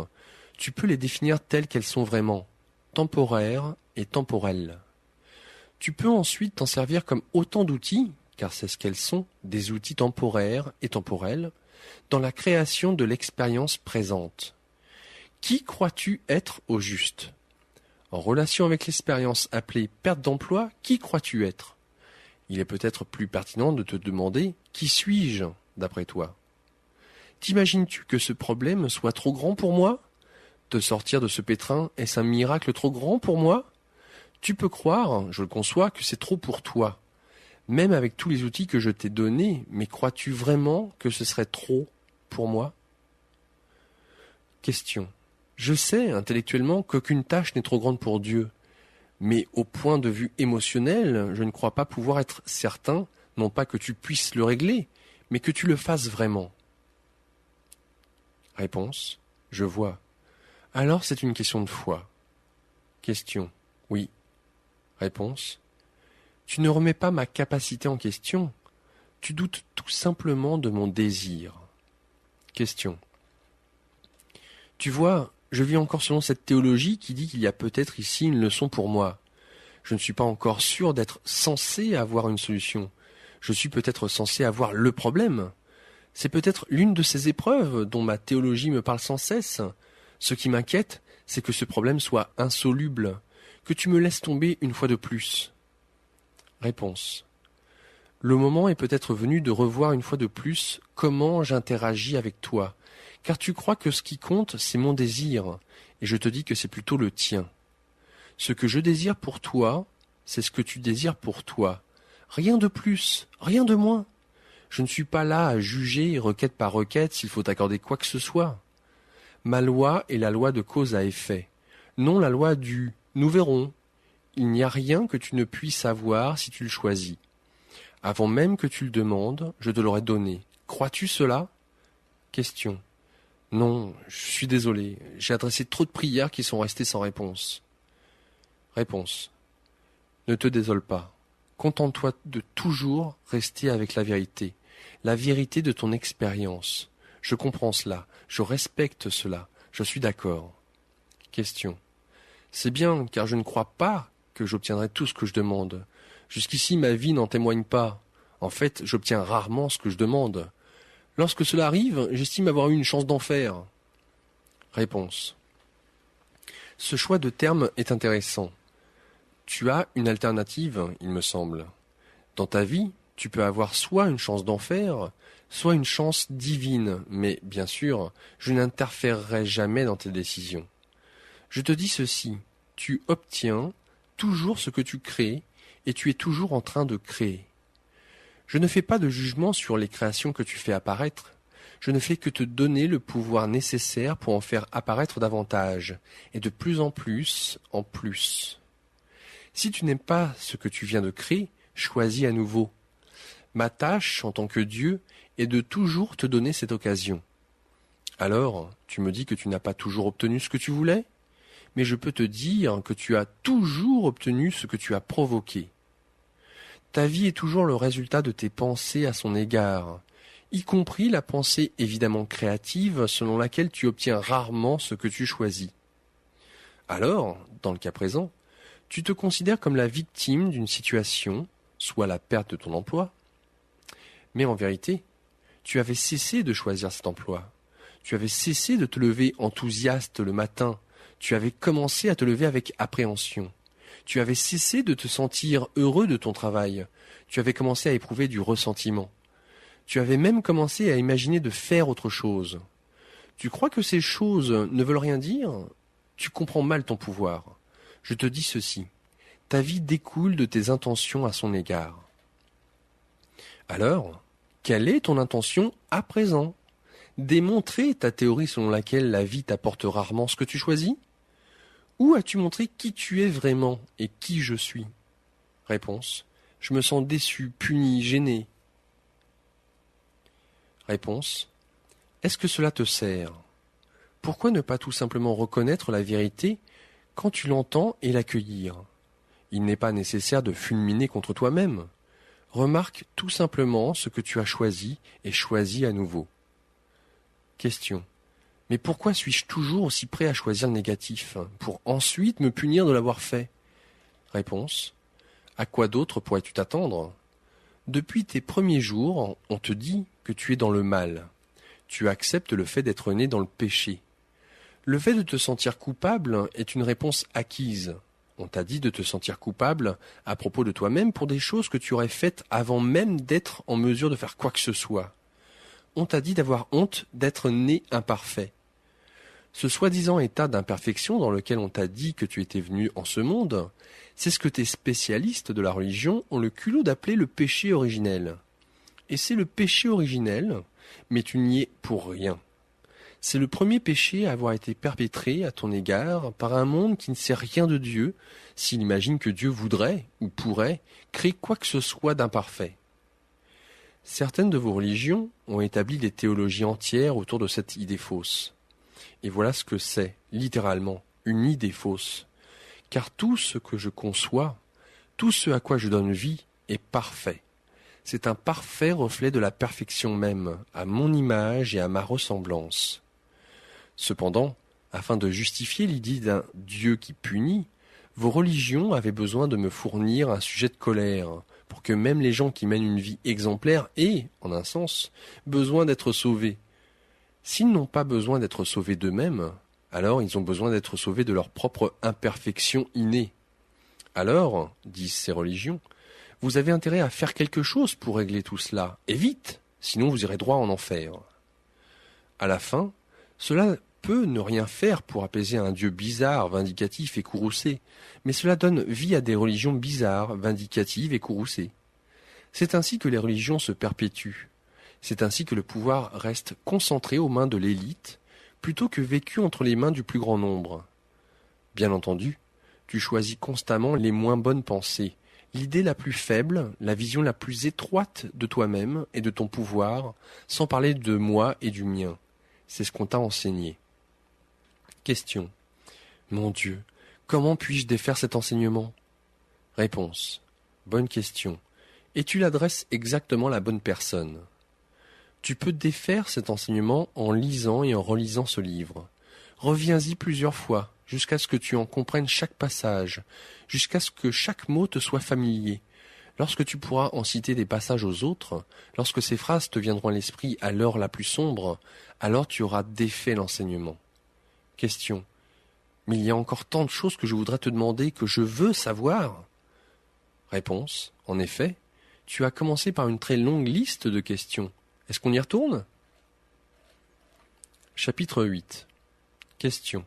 tu peux les définir telles qu'elles sont vraiment, temporaires et temporelles. Tu peux ensuite t'en servir comme autant d'outils, car c'est ce qu'elles sont, des outils temporaires et temporels, dans la création de l'expérience présente. Qui crois-tu être au juste? En relation avec l'expérience appelée perte d'emploi, qui crois-tu être? Il est peut-être plus pertinent de te demander « Qui suis-je » d'après toi? T'imagines-tu que ce problème soit trop grand pour moi? Te sortir de ce pétrin, est-ce un miracle trop grand pour moi? Tu peux croire, je le conçois, que c'est trop pour toi, même avec tous les outils que je t'ai donnés, mais crois-tu vraiment que ce serait trop pour moi? Question. Je sais intellectuellement qu'aucune tâche n'est trop grande pour Dieu, mais au point de vue émotionnel, je ne crois pas pouvoir être certain, non pas que tu puisses le régler, mais que tu le fasses vraiment. Réponse. Je vois. Alors c'est une question de foi. Question. Oui. Réponse. Tu ne remets pas ma capacité en question. Tu doutes tout simplement de mon désir. Question. Tu vois, je vis encore selon cette théologie qui dit qu'il y a peut-être ici une leçon pour moi. Je ne suis pas encore sûr d'être censé avoir une solution. Je suis peut-être censé avoir le problème. C'est peut-être l'une de ces épreuves dont ma théologie me parle sans cesse. Ce qui m'inquiète, c'est que ce problème soit insoluble, que tu me laisses tomber une fois de plus. Réponse. Le moment est peut-être venu de revoir une fois de plus comment j'interagis avec toi, car tu crois que ce qui compte, c'est mon désir, et je te dis que c'est plutôt le tien. Ce que je désire pour toi, c'est ce que tu désires pour toi. Rien de plus, rien de moins. Je ne suis pas là à juger requête par requête s'il faut accorder quoi que ce soit. Ma loi est la loi de cause à effet, non la loi du « nous verrons ». Il n'y a rien que tu ne puisses avoir si tu le choisis. Avant même que tu le demandes, je te l'aurais donné. Crois-tu cela? Question. Non, je suis désolé. J'ai adressé trop de prières qui sont restées sans réponse. Réponse. Ne te désole pas. Contente-toi de toujours rester avec la vérité de ton expérience. Je comprends cela, je respecte cela, je suis d'accord. Question. C'est bien, car je ne crois pas que j'obtiendrai tout ce que je demande. Jusqu'ici, ma vie n'en témoigne pas. En fait, j'obtiens rarement ce que je demande. Lorsque cela arrive, j'estime avoir eu une chance d'en faire. Réponse. Ce choix de termes est intéressant. Tu as une alternative, il me semble. Dans ta vie, tu peux avoir soit une chance d'en faire, soit une chance divine, mais bien sûr, je n'interférerai jamais dans tes décisions. Je te dis ceci, tu obtiens toujours ce que tu crées et tu es toujours en train de créer. Je ne fais pas de jugement sur les créations que tu fais apparaître. Je ne fais que te donner le pouvoir nécessaire pour en faire apparaître davantage, et de plus en plus en plus. Si tu n'aimes pas ce que tu viens de créer, choisis à nouveau. Ma tâche, en tant que Dieu, est de toujours te donner cette occasion. Alors, tu me dis que tu n'as pas toujours obtenu ce que tu voulais ? Mais je peux te dire que tu as toujours obtenu ce que tu as provoqué. Ta vie est toujours le résultat de tes pensées à son égard, y compris la pensée évidemment créative selon laquelle tu obtiens rarement ce que tu choisis. Alors, dans le cas présent, tu te considères comme la victime d'une situation, soit la perte de ton emploi. Mais en vérité, tu avais cessé de choisir cet emploi. Tu avais cessé de te lever enthousiaste le matin. Tu avais commencé à te lever avec appréhension. Tu avais cessé de te sentir heureux de ton travail. Tu avais commencé à éprouver du ressentiment. Tu avais même commencé à imaginer de faire autre chose. Tu crois que ces choses ne veulent rien dire ? Tu comprends mal ton pouvoir. Je te dis ceci. Ta vie découle de tes intentions à son égard. Alors, quelle est ton intention à présent ? Démontrer ta théorie selon laquelle la vie t'apporte rarement ce que tu choisis ? Ou as-tu montré qui tu es vraiment et qui je suis ? Réponse. Je me sens déçu, puni, gêné. Réponse. Est-ce que cela te sert ? Pourquoi ne pas tout simplement reconnaître la vérité quand tu l'entends et l'accueillir ? Il n'est pas nécessaire de fulminer contre toi-même. Remarque tout simplement ce que tu as choisi et choisis à nouveau. Question. Mais pourquoi suis-je toujours aussi prêt à choisir le négatif, pour ensuite me punir de l'avoir fait ? Réponse. À quoi d'autre pourrais-tu t'attendre ? Depuis tes premiers jours, on te dit que tu es dans le mal. Tu acceptes le fait d'être né dans le péché. Le fait de te sentir coupable est une réponse acquise. On t'a dit de te sentir coupable à propos de toi-même pour des choses que tu aurais faites avant même d'être en mesure de faire quoi que ce soit. On t'a dit d'avoir honte d'être né imparfait. Ce soi-disant état d'imperfection dans lequel on t'a dit que tu étais venu en ce monde, c'est ce que tes spécialistes de la religion ont le culot d'appeler le péché originel. Et c'est le péché originel, mais tu n'y es pour rien. C'est le premier péché à avoir été perpétré à ton égard par un monde qui ne sait rien de Dieu, s'il imagine que Dieu voudrait, ou pourrait, créer quoi que ce soit d'imparfait. Certaines de vos religions ont établi des théologies entières autour de cette idée fausse. Et voilà ce que c'est, littéralement, une idée fausse. Car tout ce que je conçois, tout ce à quoi je donne vie, est parfait. C'est un parfait reflet de la perfection même, à mon image et à ma ressemblance. Cependant, afin de justifier l'idée d'un Dieu qui punit, vos religions avaient besoin de me fournir un sujet de colère, pour que même les gens qui mènent une vie exemplaire aient, en un sens, besoin d'être sauvés. S'ils n'ont pas besoin d'être sauvés d'eux-mêmes, alors ils ont besoin d'être sauvés de leur propre imperfection innée. Alors, disent ces religions, vous avez intérêt à faire quelque chose pour régler tout cela, et vite, sinon vous irez droit en enfer. À la fin, cela peut ne rien faire pour apaiser un Dieu bizarre, vindicatif et courroucé, mais cela donne vie à des religions bizarres, vindicatives et courroucées. C'est ainsi que les religions se perpétuent. C'est ainsi que le pouvoir reste concentré aux mains de l'élite, plutôt que vécu entre les mains du plus grand nombre. Bien entendu, tu choisis constamment les moins bonnes pensées, l'idée la plus faible, la vision la plus étroite de toi-même et de ton pouvoir, sans parler de moi et du mien. C'est ce qu'on t'a enseigné. Question. Mon Dieu, comment puis-je défaire cet enseignement ? Réponse. Bonne question. Et tu l'adresses exactement à la bonne personne. Tu peux défaire cet enseignement en lisant et en relisant ce livre. Reviens-y plusieurs fois, jusqu'à ce que tu en comprennes chaque passage, jusqu'à ce que chaque mot te soit familier. Lorsque tu pourras en citer des passages aux autres, lorsque ces phrases te viendront à l'esprit à l'heure la plus sombre, alors tu auras défait l'enseignement. Question. Mais il y a encore tant de choses que je voudrais te demander, que je veux savoir. Réponse. En effet, tu as commencé par une très longue liste de questions. Est-ce qu'on y retourne ? Chapitre 8. Question.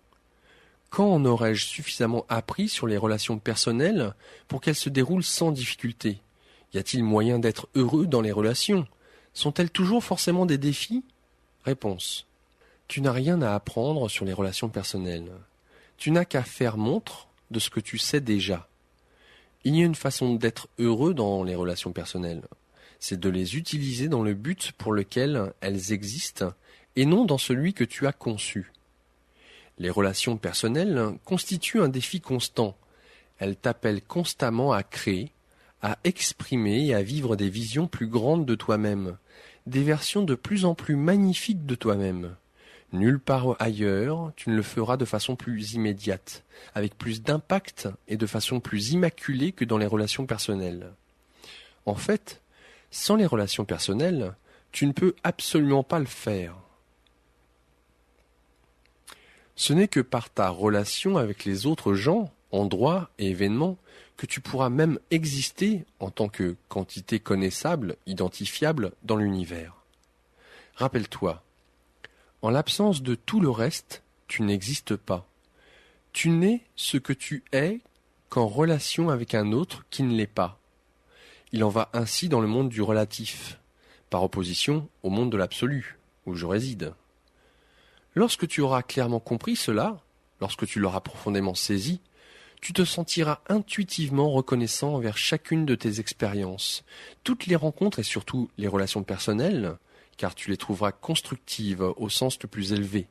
Quand en aurais-je suffisamment appris sur les relations personnelles pour qu'elles se déroulent sans difficulté? Y a-t-il moyen d'être heureux dans les relations? Sont-elles toujours forcément des défis? Réponse. Tu n'as rien à apprendre sur les relations personnelles. Tu n'as qu'à faire montre de ce que tu sais déjà. Il y a une façon d'être heureux dans les relations personnelles. C'est de les utiliser dans le but pour lequel elles existent et non dans celui que tu as conçu. Les relations personnelles constituent un défi constant. Elles t'appellent constamment à créer, à exprimer et à vivre des visions plus grandes de toi-même, des versions de plus en plus magnifiques de toi-même. Nulle part ailleurs, tu ne le feras de façon plus immédiate, avec plus d'impact et de façon plus immaculée que dans les relations personnelles. En fait, sans les relations personnelles, tu ne peux absolument pas le faire. Ce n'est que par ta relation avec les autres gens, endroits et événements que tu pourras même exister en tant que quantité connaissable, identifiable dans l'univers. Rappelle-toi, en l'absence de tout le reste, tu n'existes pas. Tu n'es ce que tu es qu'en relation avec un autre qui ne l'est pas. Il en va ainsi dans le monde du relatif, par opposition au monde de l'absolu, où je réside. Lorsque tu auras clairement compris cela, lorsque tu l'auras profondément saisi, tu te sentiras intuitivement reconnaissant envers chacune de tes expériences, toutes les rencontres et surtout les relations personnelles, car tu les trouveras constructives au sens le plus élevé.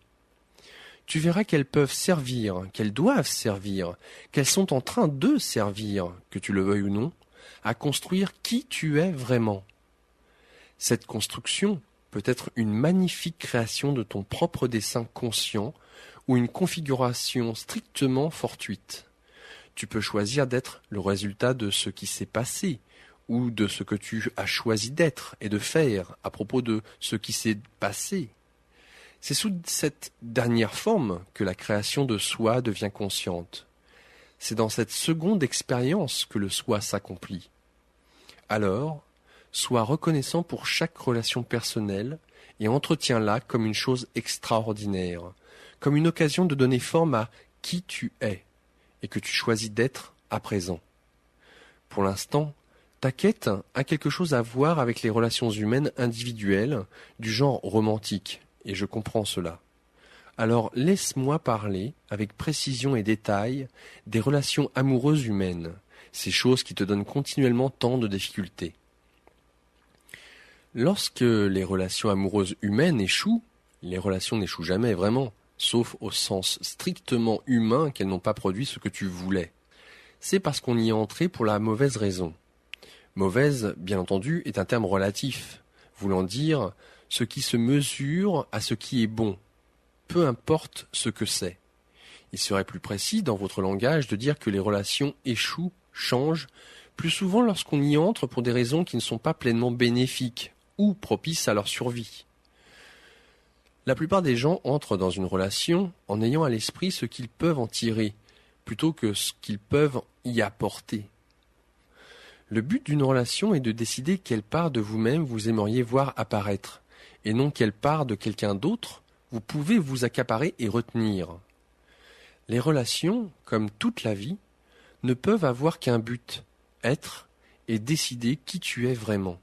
Tu verras qu'elles peuvent servir, qu'elles doivent servir, qu'elles sont en train de servir, que tu le veuilles ou non, à construire qui tu es vraiment. Cette construction peut être une magnifique création de ton propre dessein conscient ou une configuration strictement fortuite. Tu peux choisir d'être le résultat de ce qui s'est passé ou de ce que tu as choisi d'être et de faire à propos de ce qui s'est passé. C'est sous cette dernière forme que la création de soi devient consciente. C'est dans cette seconde expérience que le soi s'accomplit. Alors, sois reconnaissant pour chaque relation personnelle et entretiens-la comme une chose extraordinaire, comme une occasion de donner forme à qui tu es et que tu choisis d'être à présent. Pour l'instant, ta quête a quelque chose à voir avec les relations humaines individuelles du genre romantique, et je comprends cela. Alors laisse-moi parler, avec précision et détail, des relations amoureuses humaines, ces choses qui te donnent continuellement tant de difficultés. Lorsque les relations amoureuses humaines échouent, les relations n'échouent jamais vraiment, sauf au sens strictement humain qu'elles n'ont pas produit ce que tu voulais. C'est parce qu'on y est entré pour la mauvaise raison. Mauvaise, bien entendu, est un terme relatif, voulant dire ce qui se mesure à ce qui est bon, peu importe ce que c'est. Il serait plus précis dans votre langage de dire que les relations échouent, changent, plus souvent lorsqu'on y entre pour des raisons qui ne sont pas pleinement bénéfiques ou propices à leur survie. La plupart des gens entrent dans une relation en ayant à l'esprit ce qu'ils peuvent en tirer, plutôt que ce qu'ils peuvent y apporter. Le but d'une relation est de décider quelle part de vous-même vous aimeriez voir apparaître, et non quelle part de quelqu'un d'autre vous pouvez vous accaparer et retenir. Les relations, comme toute la vie, ne peuvent avoir qu'un but, être et décider qui tu es vraiment.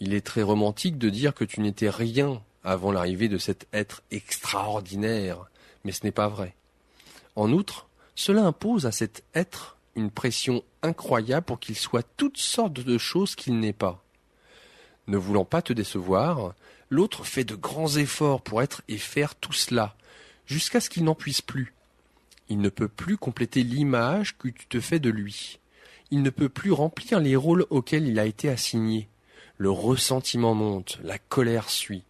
Il est très romantique de dire que tu n'étais rien avant l'arrivée de cet être extraordinaire, mais ce n'est pas vrai. En outre, cela impose à cet être une pression incroyable pour qu'il soit toutes sortes de choses qu'il n'est pas. Ne voulant pas te décevoir, l'autre fait de grands efforts pour être et faire tout cela, jusqu'à ce qu'il n'en puisse plus. Il ne peut plus compléter l'image que tu te fais de lui. Il ne peut plus remplir les rôles auxquels il a été assigné. Le ressentiment monte, la colère suit.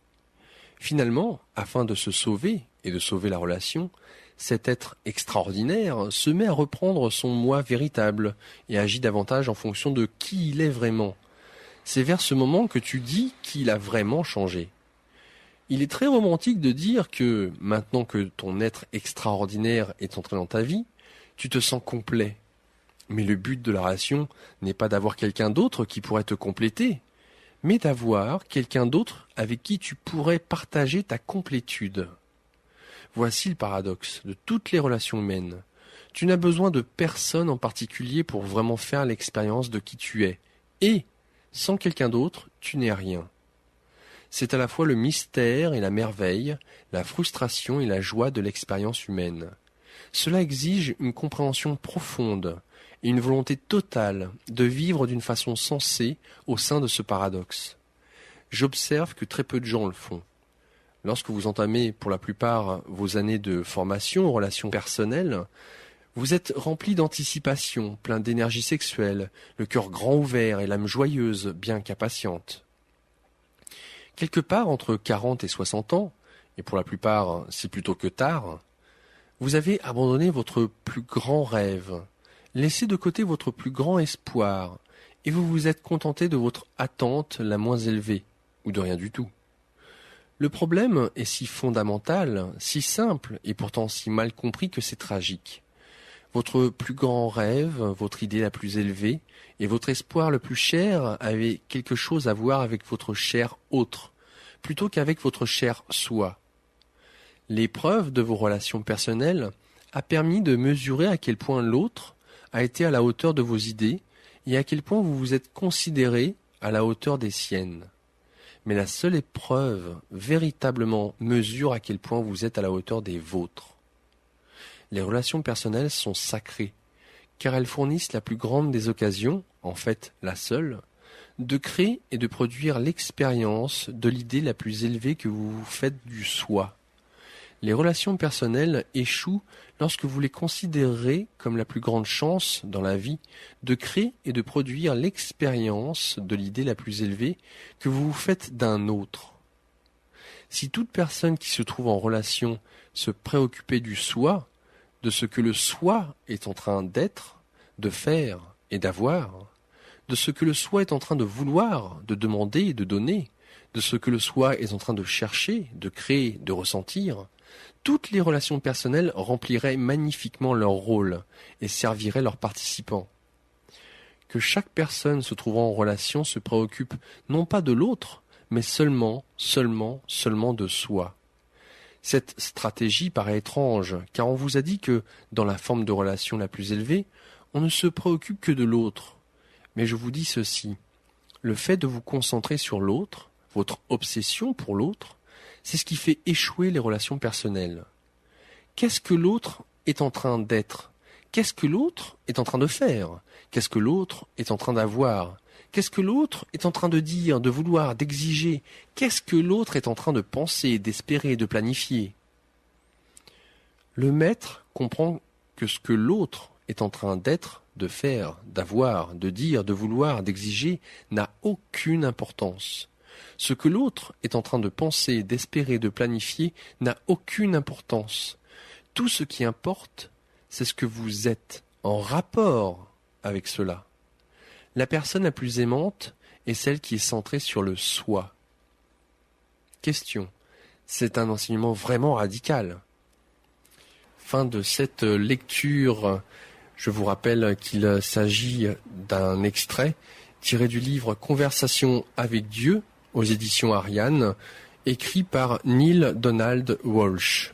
Finalement, afin de se sauver et de sauver la relation, cet être extraordinaire se met à reprendre son moi véritable et agit davantage en fonction de qui il est vraiment. C'est vers ce moment que tu dis qu'il a vraiment changé. Il est très romantique de dire que, maintenant que ton être extraordinaire est entré dans ta vie, tu te sens complet. Mais le but de la relation n'est pas d'avoir quelqu'un d'autre qui pourrait te compléter, mais d'avoir quelqu'un d'autre avec qui tu pourrais partager ta complétude. Voici le paradoxe de toutes les relations humaines. Tu n'as besoin de personne en particulier pour vraiment faire l'expérience de qui tu es. Et, sans quelqu'un d'autre, tu n'es rien. C'est à la fois le mystère et la merveille, la frustration et la joie de l'expérience humaine. Cela exige une compréhension profonde et une volonté totale de vivre d'une façon sensée au sein de ce paradoxe. J'observe que très peu de gens le font. Lorsque vous entamez pour la plupart vos années de formation aux relations personnelles, vous êtes rempli d'anticipation, plein d'énergie sexuelle, le cœur grand ouvert et l'âme joyeuse, bien qu'impatiente. Quelque part entre 40 et 60 ans, et pour la plupart c'est plutôt que tard, vous avez abandonné votre plus grand rêve, laissé de côté votre plus grand espoir, et vous vous êtes contenté de votre attente la moins élevée, ou de rien du tout. Le problème est si fondamental, si simple, et pourtant si mal compris que c'est tragique. Votre plus grand rêve, votre idée la plus élevée, et votre espoir le plus cher avaient quelque chose à voir avec votre cher autre, plutôt qu'avec votre cher soi. L'épreuve de vos relations personnelles a permis de mesurer à quel point l'autre a été à la hauteur de vos idées et à quel point vous vous êtes considéré à la hauteur des siennes. Mais la seule épreuve véritablement mesure à quel point vous êtes à la hauteur des vôtres. Les relations personnelles sont sacrées, car elles fournissent la plus grande des occasions, en fait la seule, de créer et de produire l'expérience de l'idée la plus élevée que vous vous faites du soi. Les relations personnelles échouent lorsque vous les considérez comme la plus grande chance dans la vie de créer et de produire l'expérience de l'idée la plus élevée que vous vous faites d'un autre. Si toute personne qui se trouve en relation se préoccupait du soi, de ce que le soi est en train d'être, de faire et d'avoir, de ce que le soi est en train de vouloir, de demander et de donner, de ce que le soi est en train de chercher, de créer, de ressentir, toutes les relations personnelles rempliraient magnifiquement leur rôle et serviraient leurs participants. Que chaque personne se trouvant en relation se préoccupe non pas de l'autre, mais seulement de soi. Cette stratégie paraît étrange, car on vous a dit que, dans la forme de relation la plus élevée, on ne se préoccupe que de l'autre. Mais je vous dis ceci, le fait de vous concentrer sur l'autre, votre obsession pour l'autre, c'est ce qui fait échouer les relations personnelles. Qu'est-ce que l'autre est en train d'être? Qu'est-ce que l'autre est en train de faire? Qu'est-ce que l'autre est en train d'avoir? Qu'est-ce que l'autre est en train de dire, de vouloir, d'exiger? Qu'est-ce que l'autre est en train de penser, d'espérer, de planifier? Le maître comprend que ce que l'autre est en train d'être, de faire, d'avoir, de dire, de vouloir, d'exiger, n'a aucune importance. Ce que l'autre est en train de penser, d'espérer, de planifier, n'a aucune importance. Tout ce qui importe, c'est ce que vous êtes, en rapport avec cela. La personne la plus aimante est celle qui est centrée sur le soi. Question. C'est un enseignement vraiment radical. Fin de cette lecture. Je vous rappelle qu'il s'agit d'un extrait tiré du livre Conversation avec Dieu aux éditions Ariane, écrit par Neale Donald Walsch.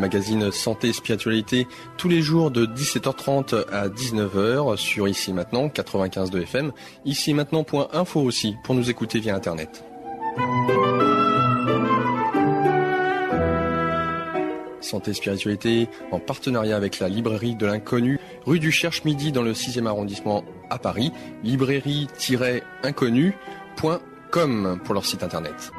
Magazine Santé et Spiritualité tous les jours de 17h30 à 19h sur Ici Maintenant 95.2 FM, ici-maintenant.info aussi pour nous écouter via internet. Santé et Spiritualité en partenariat avec la librairie de l'Inconnu, rue du Cherche-Midi dans le 6e arrondissement à Paris, librairie-inconnu.com pour leur site internet.